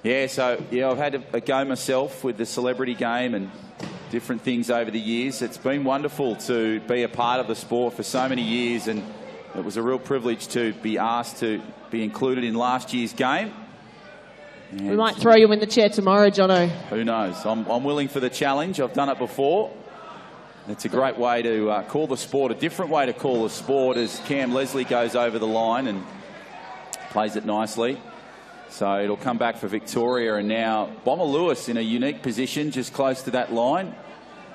Yeah, so, yeah, I've had a go myself with the celebrity game and different things over the years. It's been wonderful to be a part of the sport for so many years, and it was a real privilege to be asked to be included in last year's game. And we might throw you in the chair tomorrow, Jono. Who knows? I'm willing for the challenge. I've done it before. It's a great way to call the sport, a different way to call the sport, as Cam Leslie goes over the line and plays it nicely. So it'll come back for Victoria, and now Bomber Lewis in a unique position just close to that line.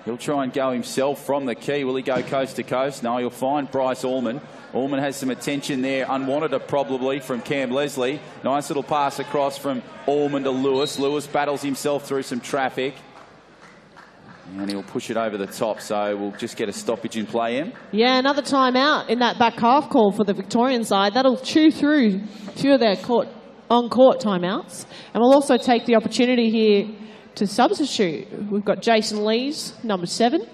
He'll try and go himself from the key. Will he go coast to coast? No, he'll find Bryce Allman. Allman has some attention there, unwanted probably from Cam Leslie. Nice little pass across from Allman to Lewis. Lewis battles himself through some traffic, and he'll push it over the top, so we'll just get a stoppage in play, Em. Yeah, another timeout in that back half call for the Victorian side. That'll chew through a few of their on-court timeouts. And we'll also take the opportunity here to substitute. We've got Jason Lees, number 7,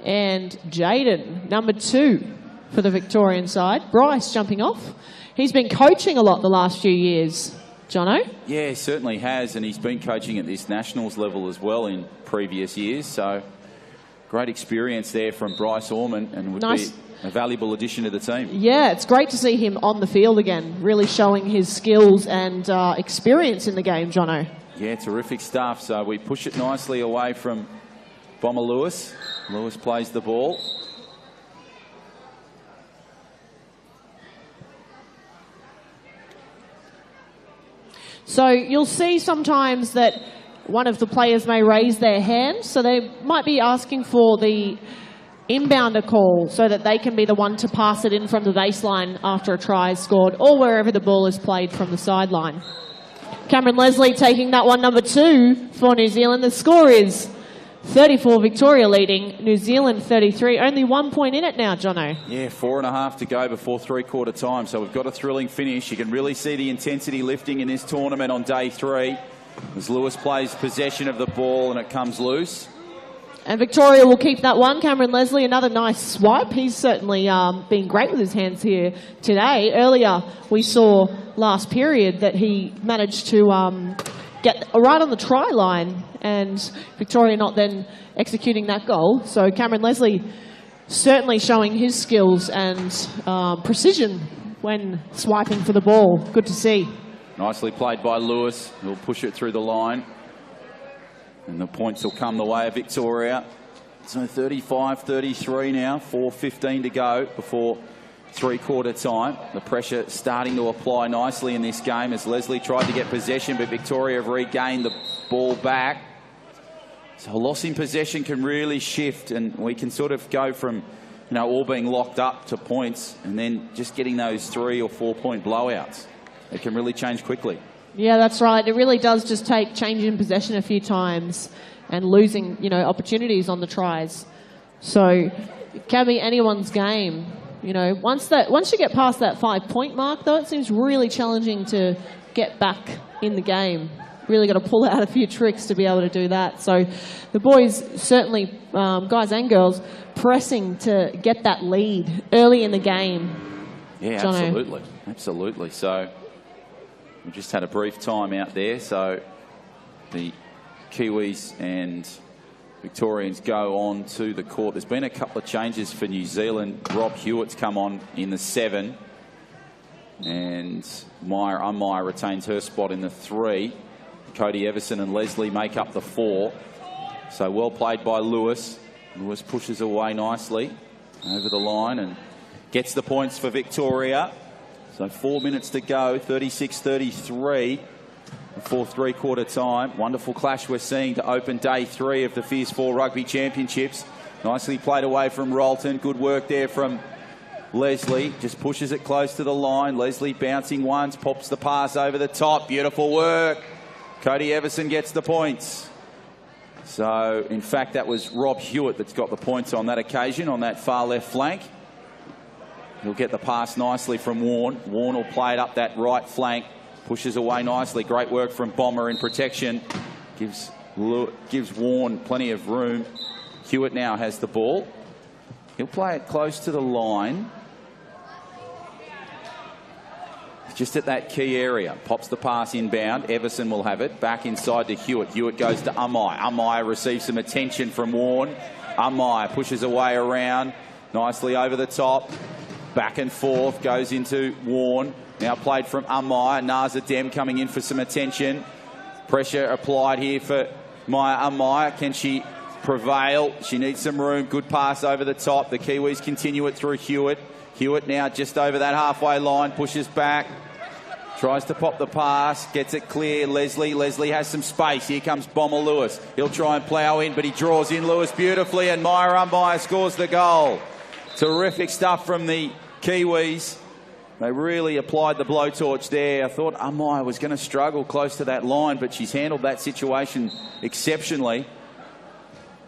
and Jaden, number 2 for the Victorian side. Bryce jumping off. He's been coaching a lot the last few years, Jono. Yeah, he certainly has, and he's been coaching at this nationals level as well in previous years. So great experience there from Bryce Allman, and would be a valuable addition to the team. Yeah, it's great to see him on the field again, really showing his skills and experience in the game, Jono. Yeah, terrific stuff. So we push it nicely away from Bomber Lewis. Lewis plays the ball. So you'll see sometimes that one of the players may raise their hand, so they might be asking for the inbounder call so that they can be the one to pass it in from the baseline after a try is scored, or wherever the ball is played from the sideline. Cameron Leslie taking that one, number 2 for New Zealand. The score is 34 Victoria leading, New Zealand 33. Only 1 point in it now, Jono. Yeah, 4.5 to go before three-quarter time. So we've got a thrilling finish. You can really see the intensity lifting in this tournament on day 3 as Lewis plays possession of the ball and it comes loose. And Victoria will keep that one. Cameron Leslie, another nice swipe. He's certainly been great with his hands here today. Earlier, we saw last period that he managed to get right on the try line, and Victoria not then executing that goal. So Cameron Leslie certainly showing his skills and precision when swiping for the ball. Good to see. Nicely played by Lewis. He'll push it through the line, and the points will come the way of Victoria. So 35-33 now, 4:15 to go before three-quarter time. The pressure starting to apply nicely in this game as Leslie tried to get possession, but Victoria have regained the ball back. So a loss in possession can really shift, and we can sort of go from, all being locked up to points, and then just getting those 3 or 4 point blowouts. It can really change quickly. Yeah, that's right. It really does just take changing possession a few times and losing, opportunities on the tries. So it can be anyone's game. Once you get past that 5 point mark, though, it seems really challenging to get back in the game. Really got to pull out a few tricks to be able to do that. So the boys certainly, guys and girls, pressing to get that lead early in the game. Yeah, Jono. Absolutely. So we just had a brief time out there. So the Kiwis and Victorians go on to the court. There's been a couple of changes for New Zealand. Rob Hewitt's come on in the 7, and Meyer retains her spot in the 3. Cody Everson and Leslie make up the 4. So well played by Lewis. Lewis pushes away nicely over the line and gets the points for Victoria. So 4 minutes to go, 36-33 before three-quarter time. Wonderful clash we're seeing to open day 3 of the Fierce 4 Rugby Championships. Nicely played away from Rolton. Good work there from Leslie. Just pushes it close to the line. Leslie bouncing once, pops the pass over the top. Beautiful work. Cody Everson gets the points. So, in fact, that was Rob Hewitt that's got the points on that occasion, on that far left flank. He'll get the pass nicely from Warne. Warne will play it up that right flank. Pushes away nicely. Great work from Bomber in protection. Gives Warne plenty of room. Hewitt now has the ball. He'll play it close to the line. Just at that key area. Pops the pass inbound. Everson will have it. Back inside to Hewitt. Hewitt goes to Umai. Umai receives some attention from Warne. Umai pushes away around. Nicely over the top. Back and forth. Goes into Warne. Now played from Umai. Naza Dem coming in for some attention. Pressure applied here for Maya Umai. Can she prevail? She needs some room. Good pass over the top. The Kiwis continue it through Hewitt. Hewitt now just over that halfway line. Pushes back. Tries to pop the pass. Gets it clear. Leslie. Leslie has some space. Here comes Bomber Lewis. He'll try and plough in, but he draws in Lewis beautifully, and Maya Umai scores the goal. Terrific stuff from the Kiwis. They really applied the blowtorch there. I thought Umai was going to struggle close to that line, but she's handled that situation exceptionally.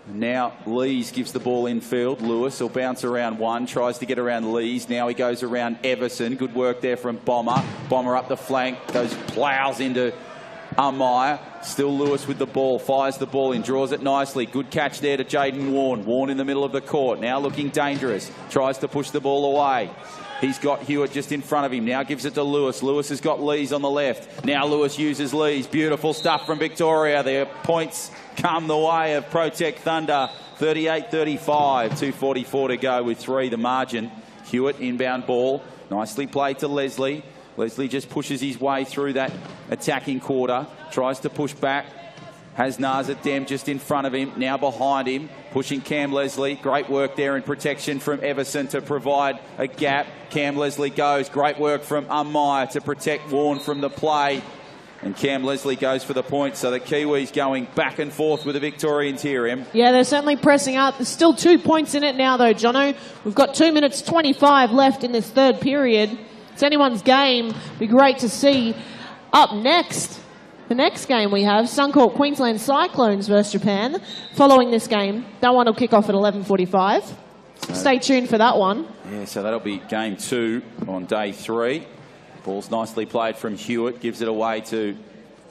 And now Lees gives the ball infield. Lewis will bounce around one, tries to get around Lees. Now he goes around Everson. Good work there from Bomber. Bomber up the flank, ploughs into Umai. Still Lewis with the ball, fires the ball in, draws it nicely. Good catch there to Jaden Warne. Warne in the middle of the court, now looking dangerous. Tries to push the ball away. He's got Hewitt just in front of him. Now gives it to Lewis. Lewis has got Lees on the left. Now Lewis uses Lees. Beautiful stuff from Victoria. Their points come the way of Protect Thunder. 38-35. 2:44 to go with 3 the margin. Hewitt inbound ball. Nicely played to Leslie. Leslie just pushes his way through that attacking quarter. Tries to push back. Has Naza Dem just in front of him. Now behind him. Pushing Cam Leslie. Great work there in protection from Everson to provide a gap. Cam Leslie goes. Great work from Umai to protect Warne from the play. And Cam Leslie goes for the point. So the Kiwis going back and forth with the Victorians here, Em. Yeah, they're certainly pressing up. There's still 2 points in it now, though, Jono. We've got 2 minutes 25 left in this third period. It's anyone's game. Be great to see. Up next, the next game we have, Suncorp Queensland Cyclones versus Japan. Following this game, that one will kick off at 11:45. So stay tuned for that one. Yeah, so that'll be game 2 on day 3. Ball's nicely played from Hewitt, gives it away to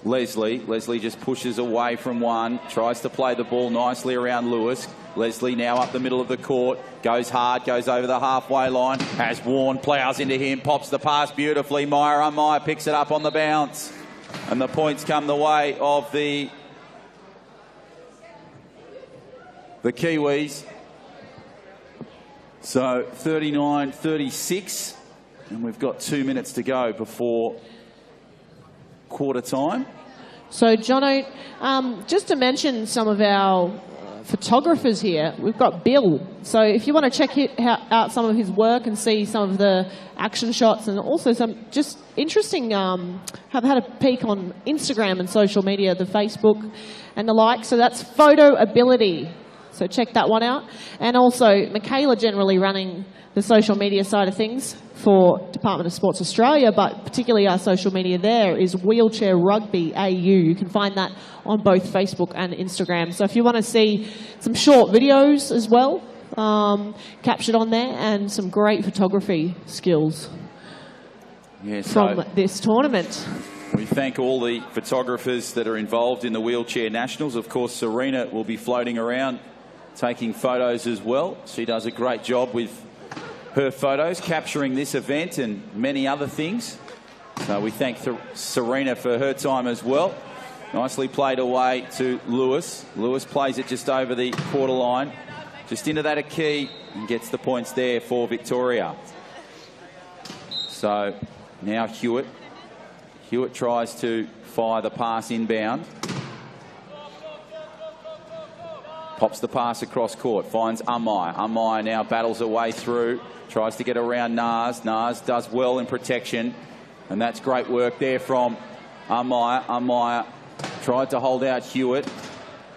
Leslie. Leslie just pushes away from one, tries to play the ball nicely around Lewis. Leslie now up the middle of the court, goes hard, goes over the halfway line, has Warne, ploughs into him, pops the pass beautifully. Maya Umai picks it up on the bounce. And the points come the way of the Kiwis. So 39-36. And we've got 2 minutes to go before quarter time. So, Jono, just to mention some of our photographers here, we've got Bill. So if you want to check out some of his work and see some of the action shots and also some just interesting, have had a peek on Instagram and social media, the Facebook and the like. So that's Photo Ability. So check that one out. And also Michaela generally running the social media side of things for Department of Sports Australia, but particularly our social media there is Wheelchair Rugby AU. You can find that on both Facebook and Instagram. So if you want to see some short videos as well, captured on there, and some great photography skills from this tournament. We thank all the photographers that are involved in the Wheelchair Nationals. Of course, Serena will be floating around taking photos as well. She does a great job with her photos, capturing this event and many other things. So we thank Serena for her time as well. Nicely played away to Lewis. Lewis plays it just over the quarter line, just into that a key, and gets the points there for Victoria. So now Hewitt. Hewitt tries to fire the pass inbound. Pops the pass across court, finds Umai. Umai now battles her way through, tries to get around Naz. Naz does well in protection, and that's great work there from Umai. Umai tried to hold out Hewitt.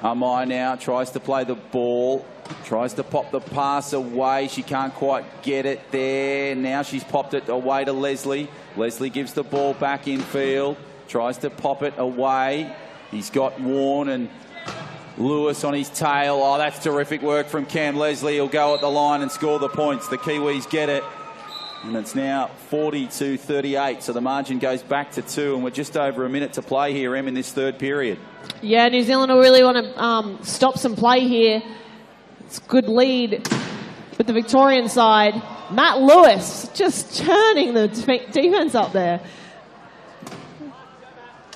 Umai now tries to play the ball, tries to pop the pass away. She can't quite get it there. Now she's popped it away to Leslie. Leslie gives the ball back in field, tries to pop it away. He's got Warne, and Lewis on his tail. Oh, that's terrific work from Cam Leslie. He'll go at the line and score the points. The Kiwis get it. And it's now 40-38. So the margin goes back to 2. And we're just over a minute to play here, Em, in this third period. Yeah, New Zealand will really want to stop some play here. It's a good lead with the Victorian side. Matt Lewis just turning the defence up there.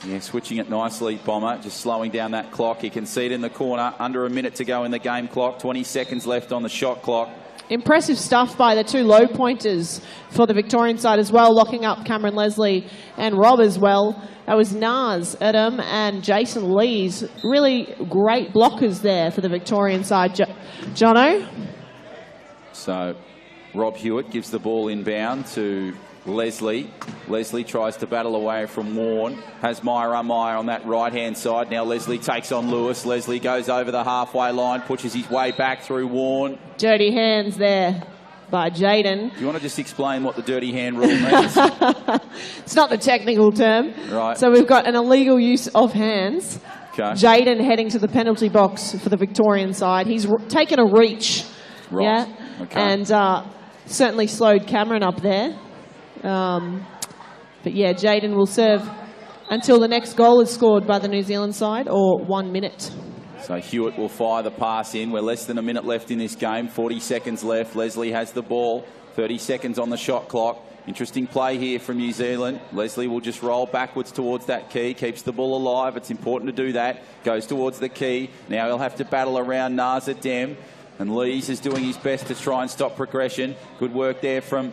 Yeah, switching it nicely, Bomber, just slowing down that clock. You can see it in the corner, under a minute to go in the game clock, 20 seconds left on the shot clock. Impressive stuff by the two low pointers for the Victorian side as well, locking up Cameron Leslie and Rob as well. That was Naz, Adam and Jason Lees. Really great blockers there for the Victorian side. Jono? So Rob Hewitt gives the ball inbound to Leslie. Leslie tries to battle away from Warren. Has Meyer on that right-hand side. Now Leslie takes on Lewis. Leslie goes over the halfway line, pushes his way back through Warren. Dirty hands there by Jaden. Do you want to just explain what the dirty hand rule means? It's not the technical term. Right. So we've got an illegal use of hands. Okay. Jaden heading to the penalty box for the Victorian side. He's taken a reach. Right. Yeah. Okay. And certainly slowed Cameron up there. But yeah, Jaden will serve until the next goal is scored by the New Zealand side, or 1 minute. So Hewitt will fire the pass in. We're less than a minute left in this game. 40 seconds left. Leslie has the ball. 30 seconds on the shot clock. Interesting play here from New Zealand. Leslie will just roll backwards towards that key. Keeps the ball alive. It's important to do that. Goes towards the key. Now he'll have to battle around Naz at Dem. And Lees is doing his best to try and stop progression. Good work there from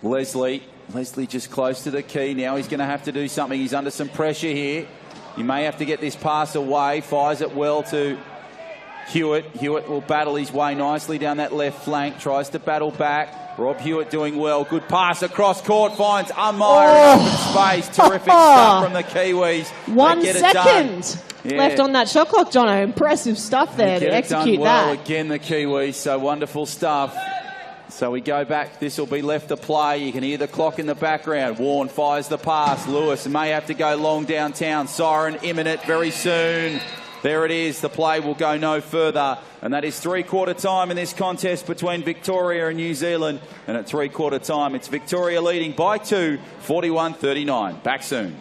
Leslie. Leslie just close to the key. Now he's going to have to do something. He's under some pressure here. He may have to get this pass away. Fires it well to Hewitt. Hewitt will battle his way nicely down that left flank. Tries to battle back. Rob Hewitt doing well. Good pass across court. Finds Meyer in open space. Terrific stuff from the Kiwis. 1 second left on that shot clock, Jono. Impressive stuff there to execute well that. Again, the Kiwis. So wonderful stuff. So we go back. This will be left to play. You can hear the clock in the background. Warren fires the pass. Lewis may have to go long downtown. Siren imminent very soon. There it is. The play will go no further. And that is three-quarter time in this contest between Victoria and New Zealand. And at three-quarter time, it's Victoria leading by 2, 41-39. Back soon.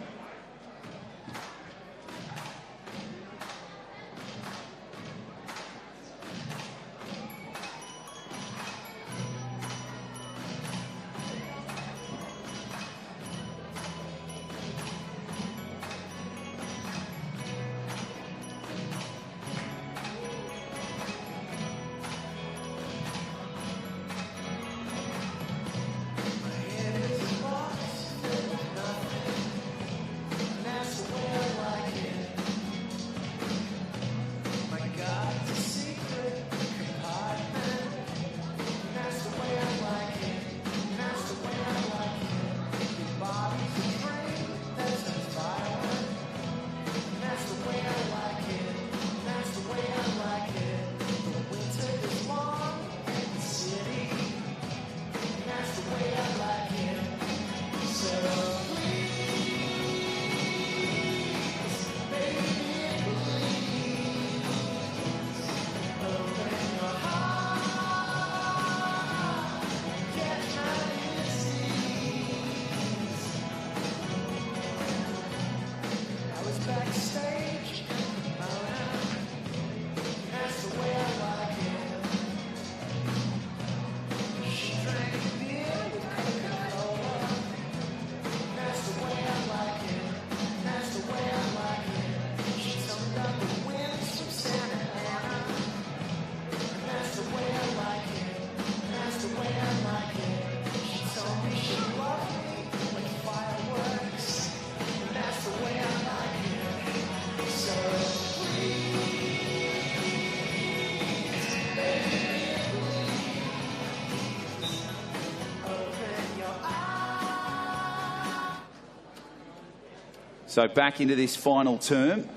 So back into this final term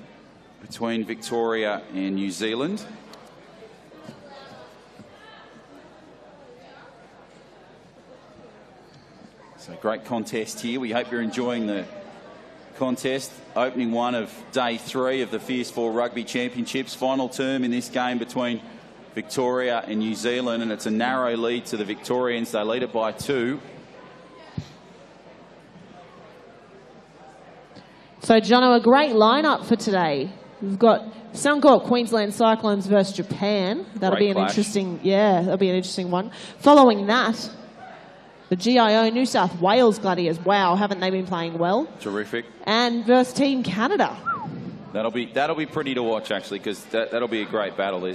between Victoria and New Zealand. So great contest here. We hope you're enjoying the contest, opening one of day 3 of the Fierce 4 Rugby Championships. Final term in this game between Victoria and New Zealand, and it's a narrow lead to the Victorians. They lead it by 2. So, Jono, a great lineup for today. We've got Suncorp Queensland Cyclones versus Japan. That'll be an interesting, that'll be an interesting one. Following that, the GIO New South Wales Gladiators. Wow, haven't they been playing well? Terrific. And versus Team Canada. That'll be pretty to watch, actually, because that'll be a great battle.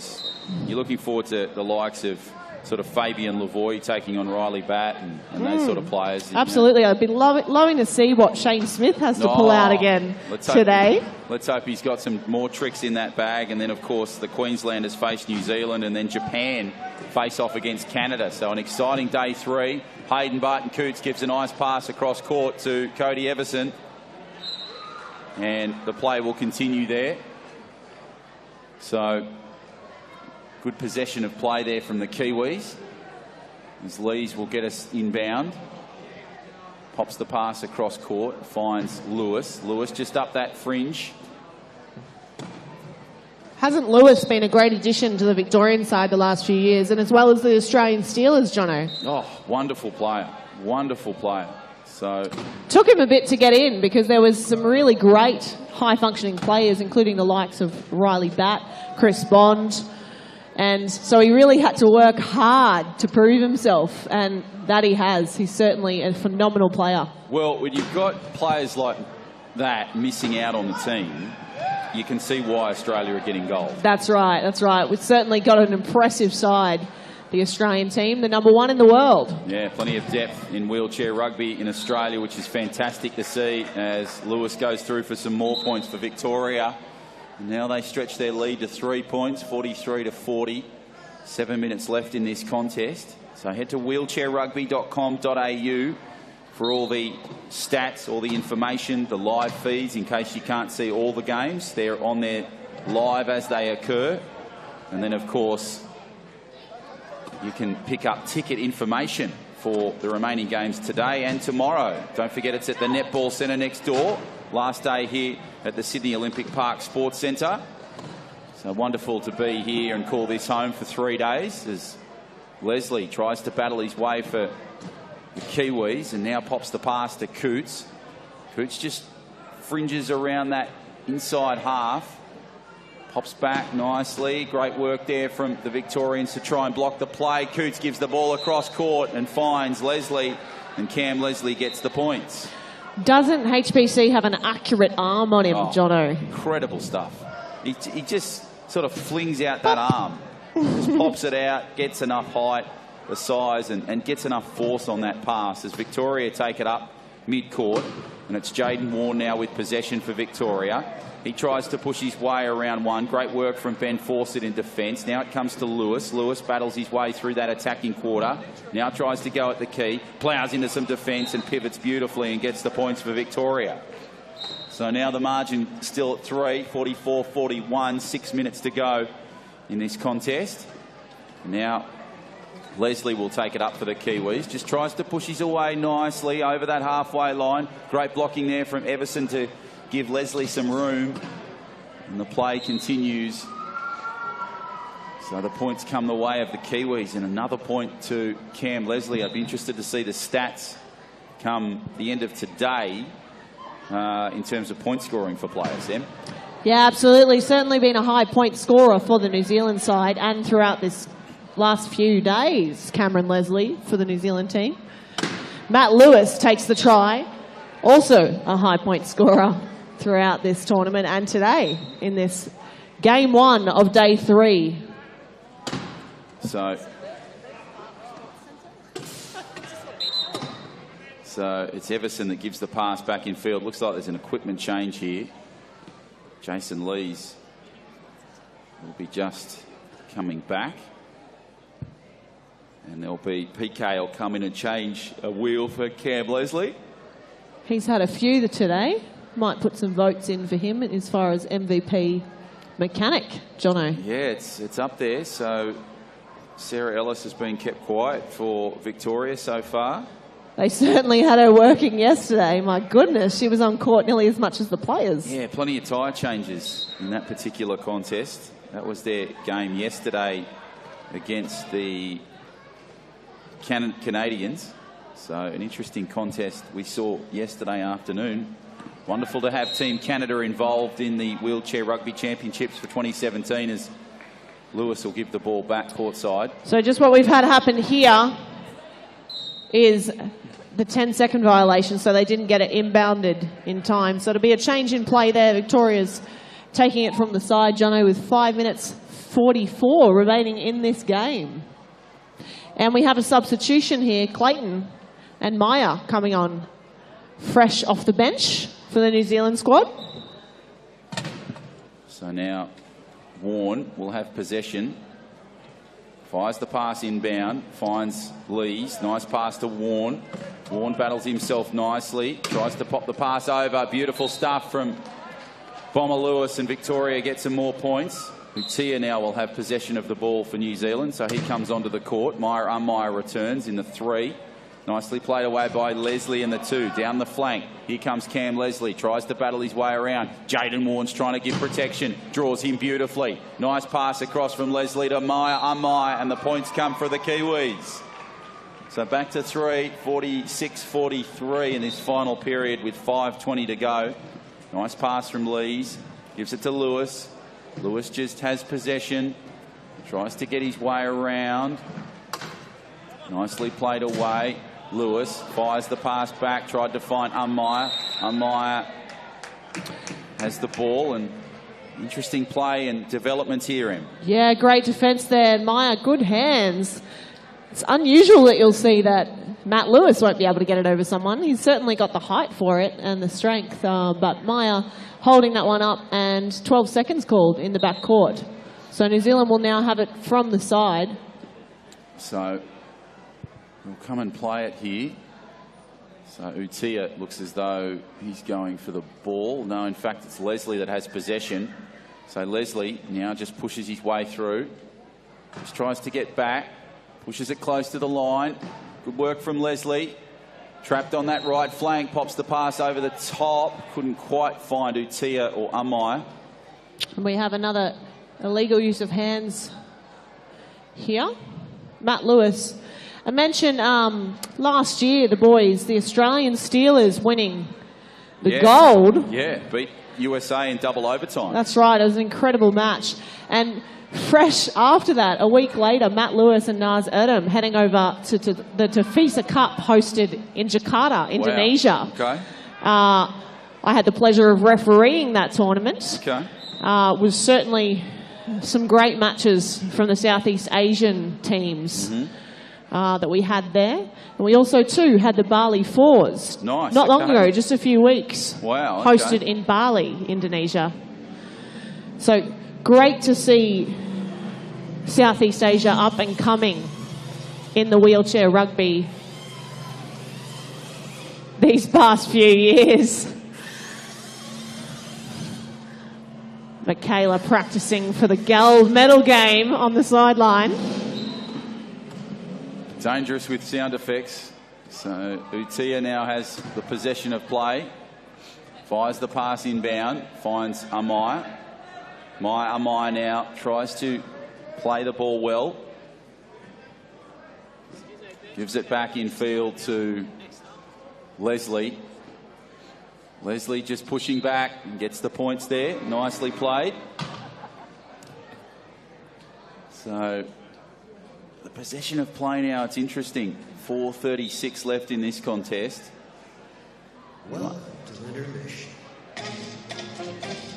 You're looking forward to the likes of sort of Fabian Lavoie taking on Riley Batt and those sort of players. Absolutely. I'd be loving to see what Shane Smith has to pull out again today. Let's hope he's got some more tricks in that bag. And then, of course, the Queenslanders face New Zealand, and then Japan face off against Canada. So an exciting day 3. Hayden Barton-Coots gives a nice pass across court to Cody Everson. And the play will continue there. So good possession of play there from the Kiwis. As Lees will get us inbound. Pops the pass across court. Finds Lewis. Lewis just up that fringe. Hasn't Lewis been a great addition to the Victorian side the last few years, and as well as the Australian Steelers, Jono? Oh, wonderful player. Wonderful player. So took him a bit to get in because there was some really great high-functioning players, including the likes of Riley Batt, Chris Bond. And so he really had to work hard to prove himself, and that he has. He's certainly a phenomenal player. Well, when you've got players like that missing out on the team, you can see why Australia are getting gold. That's right, that's right. We've certainly got an impressive side, the Australian team, the number 1 in the world. Yeah, plenty of depth in wheelchair rugby in Australia, which is fantastic to see as Lewis goes through for some more points for Victoria. And now they stretch their lead to 3 points, 43-40. 7 minutes left in this contest. So head to wheelchairrugby.com.au for all the stats, all the information, the live feeds, in case you can't see all the games. They're on there live as they occur. And then, of course, you can pick up ticket information for the remaining games today and tomorrow. Don't forget, it's at the Netball Centre next door. Last day here at the Sydney Olympic Park Sports Centre. So wonderful to be here and call this home for 3 days as Leslie tries to battle his way for the Kiwis and now pops the pass to Coots. Coots just fringes around that inside half. Pops back nicely. Great work there from the Victorians to try and block the play. Coots gives the ball across court and finds Leslie, and Cam Leslie gets the points. Doesn't HBC have an accurate arm on him, Jono? Incredible stuff. He just sort of flings out that arm. Just pops it out, gets enough height, the size, and gets enough force on that pass as Victoria take it up mid-court. And it's Jaden Warren now with possession for Victoria. He tries to push his way around one. Great work from Ben Fawcett in defence. Now it comes to Lewis. Lewis battles his way through that attacking quarter. Now tries to go at the key. Ploughs into some defence and pivots beautifully and gets the points for Victoria. So now the margin still at 3, 44-41, 6 minutes to go in this contest. Now Leslie will take it up for the Kiwis. Just tries to push his way nicely over that halfway line. Great blocking there from Everson to give Leslie some room. And the play continues. So the points come the way of the Kiwis. And another point to Cam Leslie. I'd be interested to see the stats come the end of today in terms of point scoring for players, Em. Yeah, absolutely. Certainly been a high point scorer for the New Zealand side and throughout this last few days, Cameron Leslie for the New Zealand team. Matt Lewis takes the try. Also a high point scorer throughout this tournament and today in this game 1 of day 3. So it's Everson that gives the pass back in field. Looks like there's an equipment change here. Jason Lees will be just coming back. And there'll be PK will come in and change a wheel for Cam Leslie. He's had a few today. Might put some votes in for him as far as MVP mechanic, Jono. Yeah, it's up there. So Sarah Ellis has been kept quiet for Victoria so far. They certainly had her working yesterday. My goodness, she was on court nearly as much as the players. Yeah, plenty of tyre changes in that particular contest. That was their game yesterday against the Canadians. So an interesting contest we saw yesterday afternoon. Wonderful to have Team Canada involved in the Wheelchair Rugby Championships for 2017 as Lewis will give the ball back courtside. So just what we've had happen here is the 10-second violation, so they didn't get it inbounded in time. So it'll be a change in play there. Victoria's taking it from the side, Jono, with 5 minutes 44 remaining in this game. And we have a substitution here, Clayton and Maya coming on fresh off the bench for the New Zealand squad. So now Warren will have possession. Fires the pass inbound, finds Lees. Nice pass to Warren. Warren battles himself nicely, tries to pop the pass over. Beautiful stuff from Bomber Lewis, and Victoria gets some more points. Utia now will have possession of the ball for New Zealand, so he comes onto the court. Meyer returns in the 3. Nicely played away by Leslie in the 2. Down the flank. Here comes Cam Leslie. Tries to battle his way around. Jaden Warren's trying to give protection. Draws him beautifully. Nice pass across from Leslie to Meyer. And the points come for the Kiwis. So back to 3. 46-43 in this final period with 5:20 to go. Nice pass from Lees. Gives it to Lewis. Lewis just has possession. Tries to get his way around. Nicely played away. Lewis fires the pass back, tried to find Meyer. Meyer has the ball, and interesting play and development here, Em. Yeah, great defence there. Meyer, good hands. It's unusual that you'll see that Matt Lewis won't be able to get it over someone. He's certainly got the height for it and the strength, but Meyer holding that one up, and 12 seconds called in the back court. So New Zealand will now have it from the side. So we'll come and play it here. So Utia looks as though he's going for the ball. No, in fact, it's Leslie that has possession. So Leslie now just pushes his way through. Just tries to get back. Pushes it close to the line. Good work from Leslie. Trapped on that right flank. Pops the pass over the top. Couldn't quite find Utia or Meyer. And we have another illegal use of hands here. Matt Lewis. I mentioned last year, the boys, the Australian Steelers winning the gold. Yeah, beat USA in double overtime. That's right. It was an incredible match. And fresh after that, a week later, Matt Lewis and Naz Erdem heading over to the Tafisa Cup hosted in Jakarta, Indonesia. Wow. Okay. I had the pleasure of refereeing that tournament. Okay. Was certainly some great matches from the Southeast Asian teams. That we had there. And we also, too, had the Bali Fours. Nice. Not long ago, just a few weeks. Wow. Okay. Hosted in Bali, Indonesia. So great to see Southeast Asia up and coming in the wheelchair rugby these past few years. Michaela practicing for the gold medal game on the sideline. Dangerous with sound effects. So Utia now has the possession of play. Fires the pass inbound. Finds Meyer. Meyer now tries to play the ball well. Gives it back in field to Leslie. Leslie just pushing back and gets the points there. Nicely played. So the possession of play now, it's interesting. 4:36 left in this contest. Welcome to intermission. Intermission.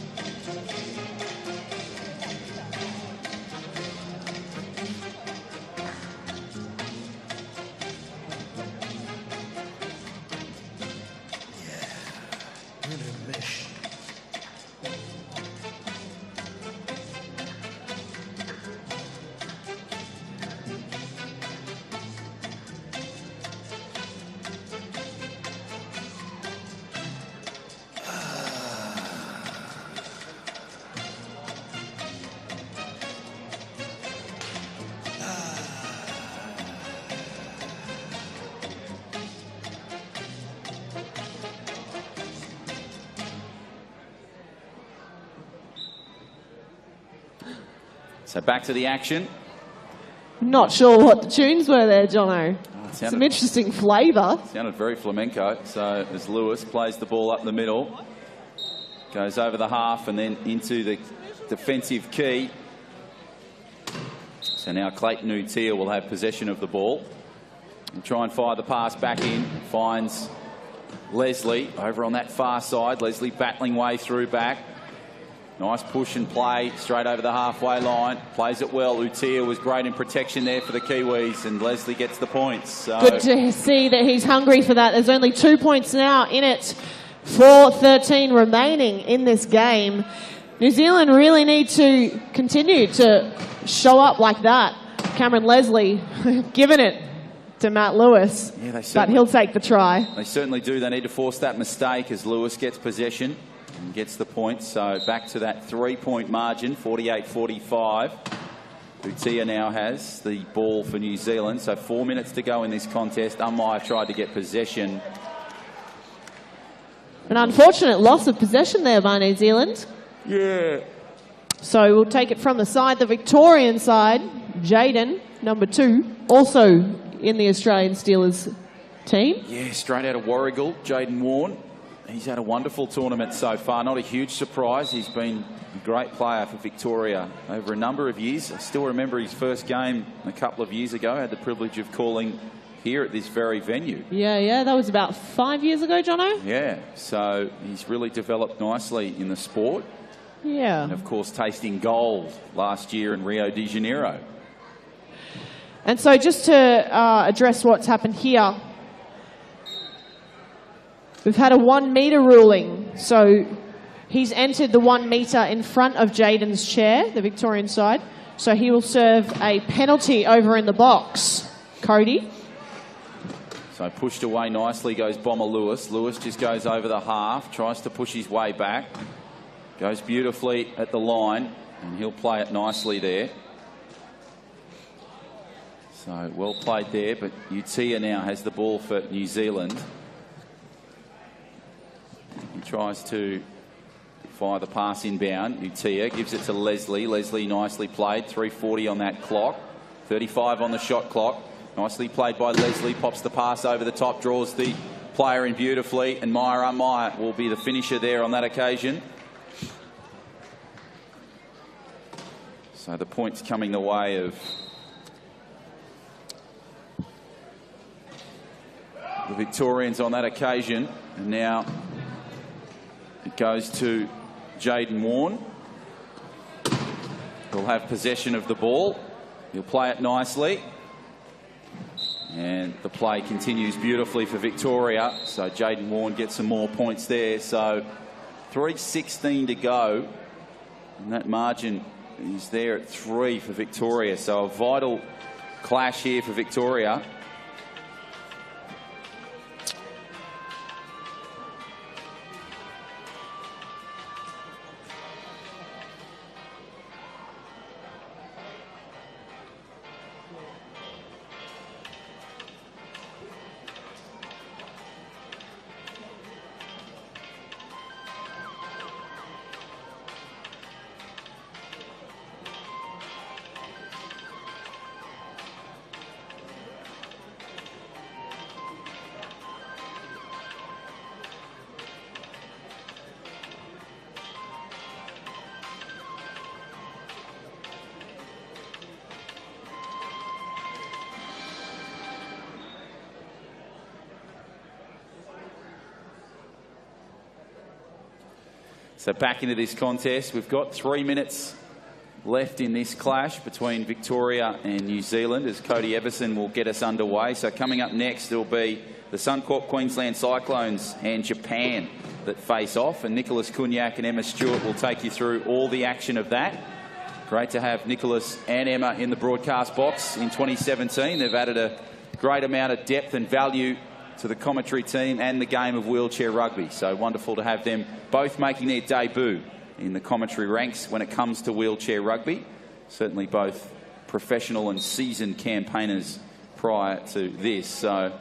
So back to the action. Not sure what the tunes were there, Jono. Sounded, some interesting flavour. Sounded very flamenco. So as Lewis plays the ball up the middle, goes over the half and then into the defensive key. So now Clayton Utia will have possession of the ball and try and fire the pass back in. Finds Leslie over on that far side. Leslie battling way through back. Nice push and play straight over the halfway line. Plays it well. Utia was great in protection there for the Kiwis, and Leslie gets the points. So good to see that he's hungry for that. There's only 2 points now in it for 13 remaining in this game. New Zealand really need to continue to show up like that. Cameron Leslie giving it to Matt Lewis, yeah, but he'll take the try. They certainly do. They need to force that mistake as Lewis gets possession and gets the point. So back to that 3-point margin, 48-45. Utia now has the ball for New Zealand. So 4 minutes to go in this contest. Umpire tried to get possession. An unfortunate loss of possession there by New Zealand. Yeah. So we'll take it from the side, the Victorian side. Jaden, number 2, also in the Australian Steelers team. Yeah, straight out of Warragul, Jaden Warne. He's had a wonderful tournament so far. Not a huge surprise. He's been a great player for Victoria over a number of years. I still remember his first game a couple of years ago. I had the privilege of calling here at this very venue. Yeah, that was about 5 years ago, Jono. Yeah, so he's really developed nicely in the sport. Yeah. And of course, tasting gold last year in Rio de Janeiro. And so just to address what's happened here, we've had a 1 metre ruling. So he's entered the 1 metre in front of Jaden's chair, the Victorian side. So he will serve a penalty over in the box. Cody. So pushed away nicely goes Bomber Lewis. Lewis just goes over the half, tries to push his way back. Goes beautifully at the line, and he'll play it nicely there. So well played there, but Utia now has the ball for New Zealand. He tries to fire the pass inbound. Utia gives it to Leslie. Leslie nicely played. 3:40 on that clock. 35 on the shot clock. Nicely played by Leslie. Pops the pass over the top, draws the player in beautifully, and Meyer will be the finisher there on that occasion. So the points coming the way of the Victorians on that occasion. And now it goes to Jaden Warne. He'll have possession of the ball. He'll play it nicely. And the play continues beautifully for Victoria. So Jaden Warne gets some more points there. So 3:16 to go. And that margin is there at 3 for Victoria. So a vital clash here for Victoria. So back into this contest. We've got 3 minutes left in this clash between Victoria and New Zealand as Cody Everson will get us underway. So coming up next, it'll be the Suncorp Queensland Cyclones and Japan that face off. And Nicholas Cunyac and Emma Stewart will take you through all the action of that. Great to have Nicholas and Emma in the broadcast box in 2017. They've added a great amount of depth and value to the commentary team and the game of wheelchair rugby. So wonderful to have them both making their debut in the commentary ranks when it comes to wheelchair rugby. Certainly both professional and seasoned campaigners prior to this. So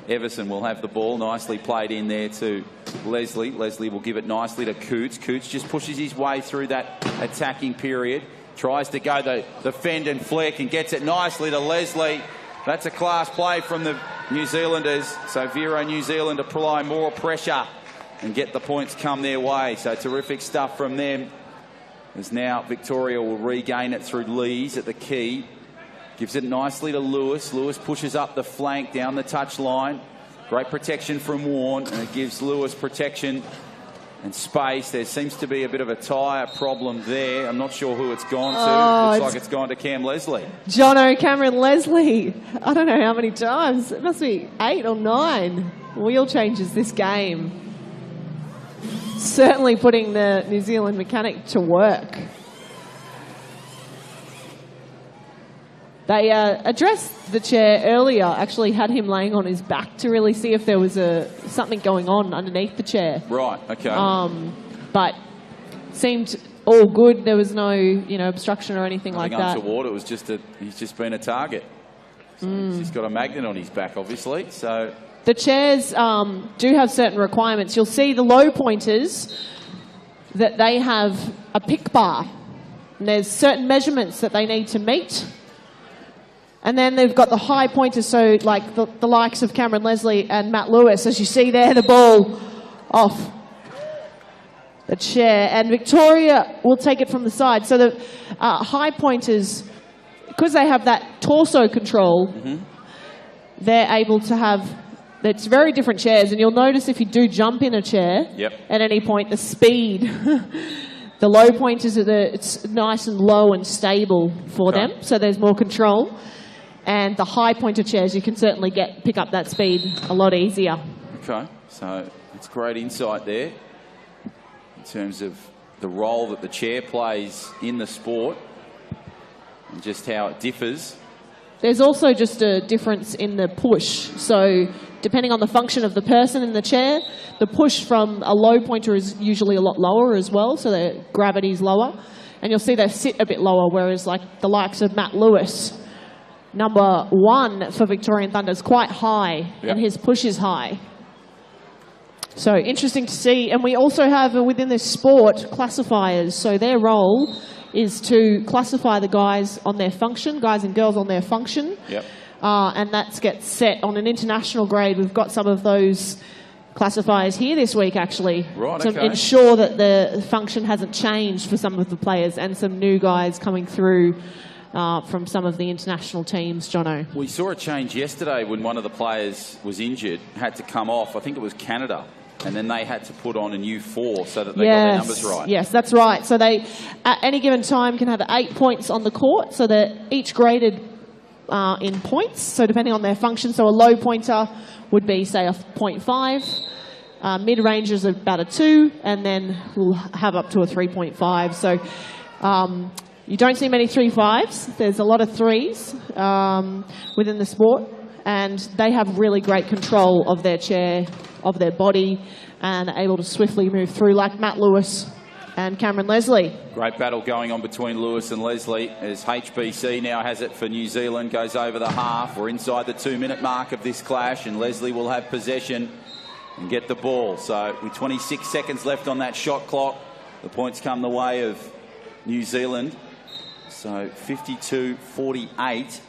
Everson will have the ball, nicely played in there to Leslie. Leslie will give it nicely to Coots. Coots just pushes his way through that attacking period. Tries to go the fend and flick and gets it nicely to Leslie. That's a class play from the New Zealanders. So Vero New Zealand apply more pressure and get the points come their way. So terrific stuff from them. As now Victoria will regain it through Lees at the key. Gives it nicely to Lewis. Lewis pushes up the flank down the touch line. Great protection from Warren, and it gives Lewis protection and space. There seems to be a bit of a tyre problem there. I'm not sure who it's gone to. Looks like it's gone to Cam Leslie. Jono Cameron Leslie. I don't know how many times. It must be 8 or 9 wheel changes this game. Certainly putting the New Zealand mechanic to work. They addressed the chair earlier, actually had him laying on his back to really see if there was something going on underneath the chair. Right, okay. But seemed all good. There was no, obstruction or anything like that. Untoward. It was just he's just been a target. So he's got a magnet on his back, obviously. So the chairs do have certain requirements. You'll see the low pointers that they have a pick bar. And there's certain measurements that they need to meet. And then they've got the high pointers, so like the likes of Cameron Leslie and Matt Lewis. As you see there, the ball off the chair. And Victoria will take it from the side. So the high pointers, because they have that torso control, they're able to have... It's very different chairs. And you'll notice if you do jump in a chair at any point, the speed... The low pointers, it's nice and low and stable for them, so there's more control. And the high pointer chairs, you can certainly pick up that speed a lot easier. Okay, so it's great insight there in terms of the role that the chair plays in the sport and just how it differs. There's also just a difference in the push. So depending on the function of the person in the chair, the push from a low pointer is usually a lot lower as well, so the gravity's lower. And you'll see they sit a bit lower, whereas like the likes of Matt Lewis, number 1 for Victorian Thunder, is quite high, and his push is high. So interesting to see. And we also have within this sport classifiers. So their role is to classify the guys on their function, guys and girls on their function. And that gets set on an international grade. We've got some of those classifiers here this week, actually, to ensure that the function hasn't changed for some of the players and some new guys coming through from some of the international teams, Jono. We saw a change yesterday when one of the players was injured, had to come off. I think it was Canada. And then they had to put on a new 4 so that they got their numbers right. Yes, that's right. So they, at any given time, can have 8 points on the court. So they're each graded in points. So depending on their function. So a low pointer would be, say, a 0.5. Mid-range is about a 2. And then we'll have up to a 3.5. So you don't see many 3.5s. There's a lot of 3s within the sport. And they have really great control of their chair, of their body, and are able to swiftly move through, like Matt Lewis and Cameron Leslie. Great battle going on between Lewis and Leslie as HBC now has it for New Zealand, goes over the half. We're inside the 2-minute mark of this clash, and Leslie will have possession and get the ball. So with 26 seconds left on that shot clock, the points come the way of New Zealand. So 52-48.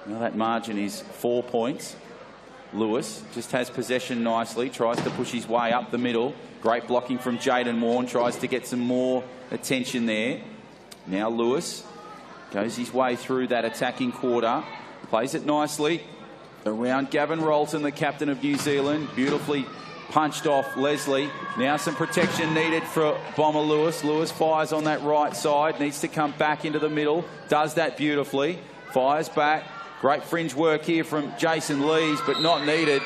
Now that margin is 4 points. Lewis just has possession nicely, tries to push his way up the middle. Great blocking from Jaden Warren, tries to get some more attention there. Now Lewis goes his way through that attacking quarter, plays it nicely around Gavin Rolton, the captain of New Zealand. Beautifully punched off Leslie. Now some protection needed for Bomber Lewis. Lewis fires on that right side, needs to come back into the middle, does that beautifully, fires back. Great fringe work here from Jason Lees, but not needed.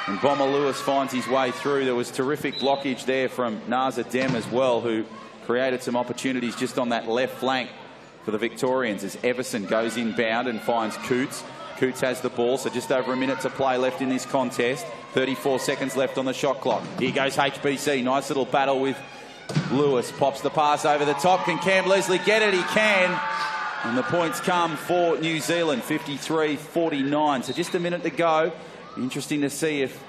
And Bomber Lewis finds his way through. There was terrific blockage there from Naza Dem as well, who created some opportunities just on that left flank for the Victorians as Everson goes inbound and finds Coots. Coots has the ball, so just over a minute to play left in this contest. 34 seconds left on the shot clock. Here goes HBC. Nice little battle with Lewis. Pops the pass over the top. Can Cam Leslie get it? He can. And the points come for New Zealand, 53-49. So just a minute to go. Interesting to see if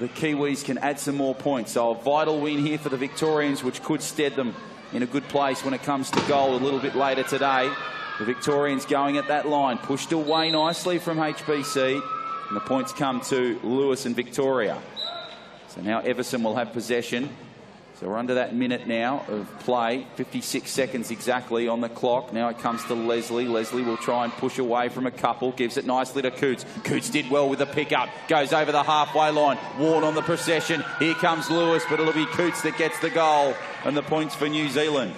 the Kiwis can add some more points. So a vital win here for the Victorians, which could stead them in a good place when it comes to goal a little bit later today. The Victorians going at that line, pushed away nicely from HBC, and the points come to Lewis and Victoria. So now Everson will have possession. So we're under that minute now of play, 56 seconds exactly on the clock. Now it comes to Leslie. Leslie will try and push away from a couple, gives it nicely to Coots. Coots did well with the pickup, goes over the halfway line. Warren on the procession. Here comes Lewis, but it'll be Coots that gets the goal and the points for New Zealand.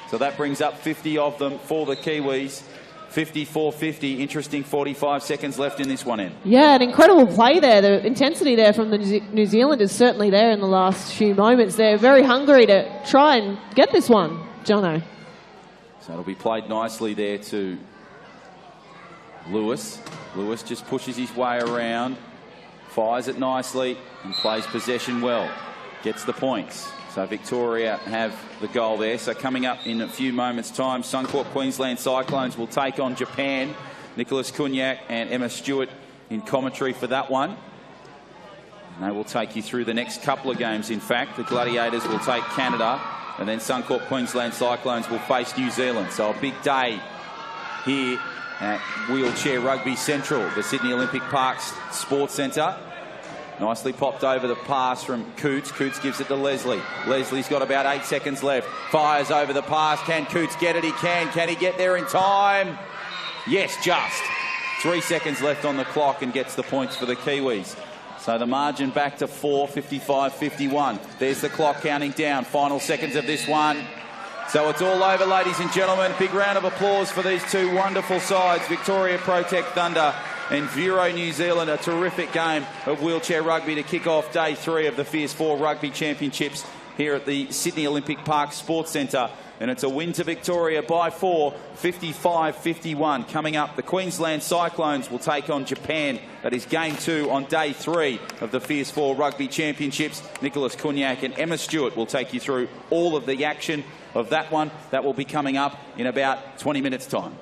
So that brings up 50 of them for the Kiwis. 54-50. Interesting 45 seconds left in this one end. Yeah, an incredible play there. The intensity there from the New Zealanders certainly there in the last few moments. They're very hungry to try and get this one, Jono. So it'll be played nicely there to Lewis. Lewis just pushes his way around, fires it nicely and plays possession well. Gets the points. So Victoria have the goal there. So coming up in a few moments' time, Suncorp Queensland Cyclones will take on Japan. Nicholas Kunyak and Emma Stewart in commentary for that one. And they will take you through the next couple of games. In fact, the Gladiators will take Canada, and then Suncorp Queensland Cyclones will face New Zealand. So a big day here at Wheelchair Rugby Central, the Sydney Olympic Parks Sports Centre. Nicely popped over the pass from Coots. Coots gives it to Leslie. Leslie's got about 8 seconds left. Fires over the pass. Can Coots get it? He can. Can he get there in time? Yes, just. 3 seconds left on the clock and gets the points for the Kiwis. So the margin back to 4, 55-51. There's the clock counting down. Final seconds of this one. So it's all over, ladies and gentlemen. Big round of applause for these two wonderful sides. Victoria Protect Thunder and Vero New Zealand. A terrific game of wheelchair rugby to kick off day 3 of the Fierce 4 Rugby Championships here at the Sydney Olympic Park Sports Centre. And it's a win to Victoria by 4, 55-51. Coming up, the Queensland Cyclones will take on Japan. That is game 2 on day 3 of the Fierce 4 Rugby Championships. Nicholas Kunyak and Emma Stewart will take you through all of the action of that one. That will be coming up in about 20 minutes' time.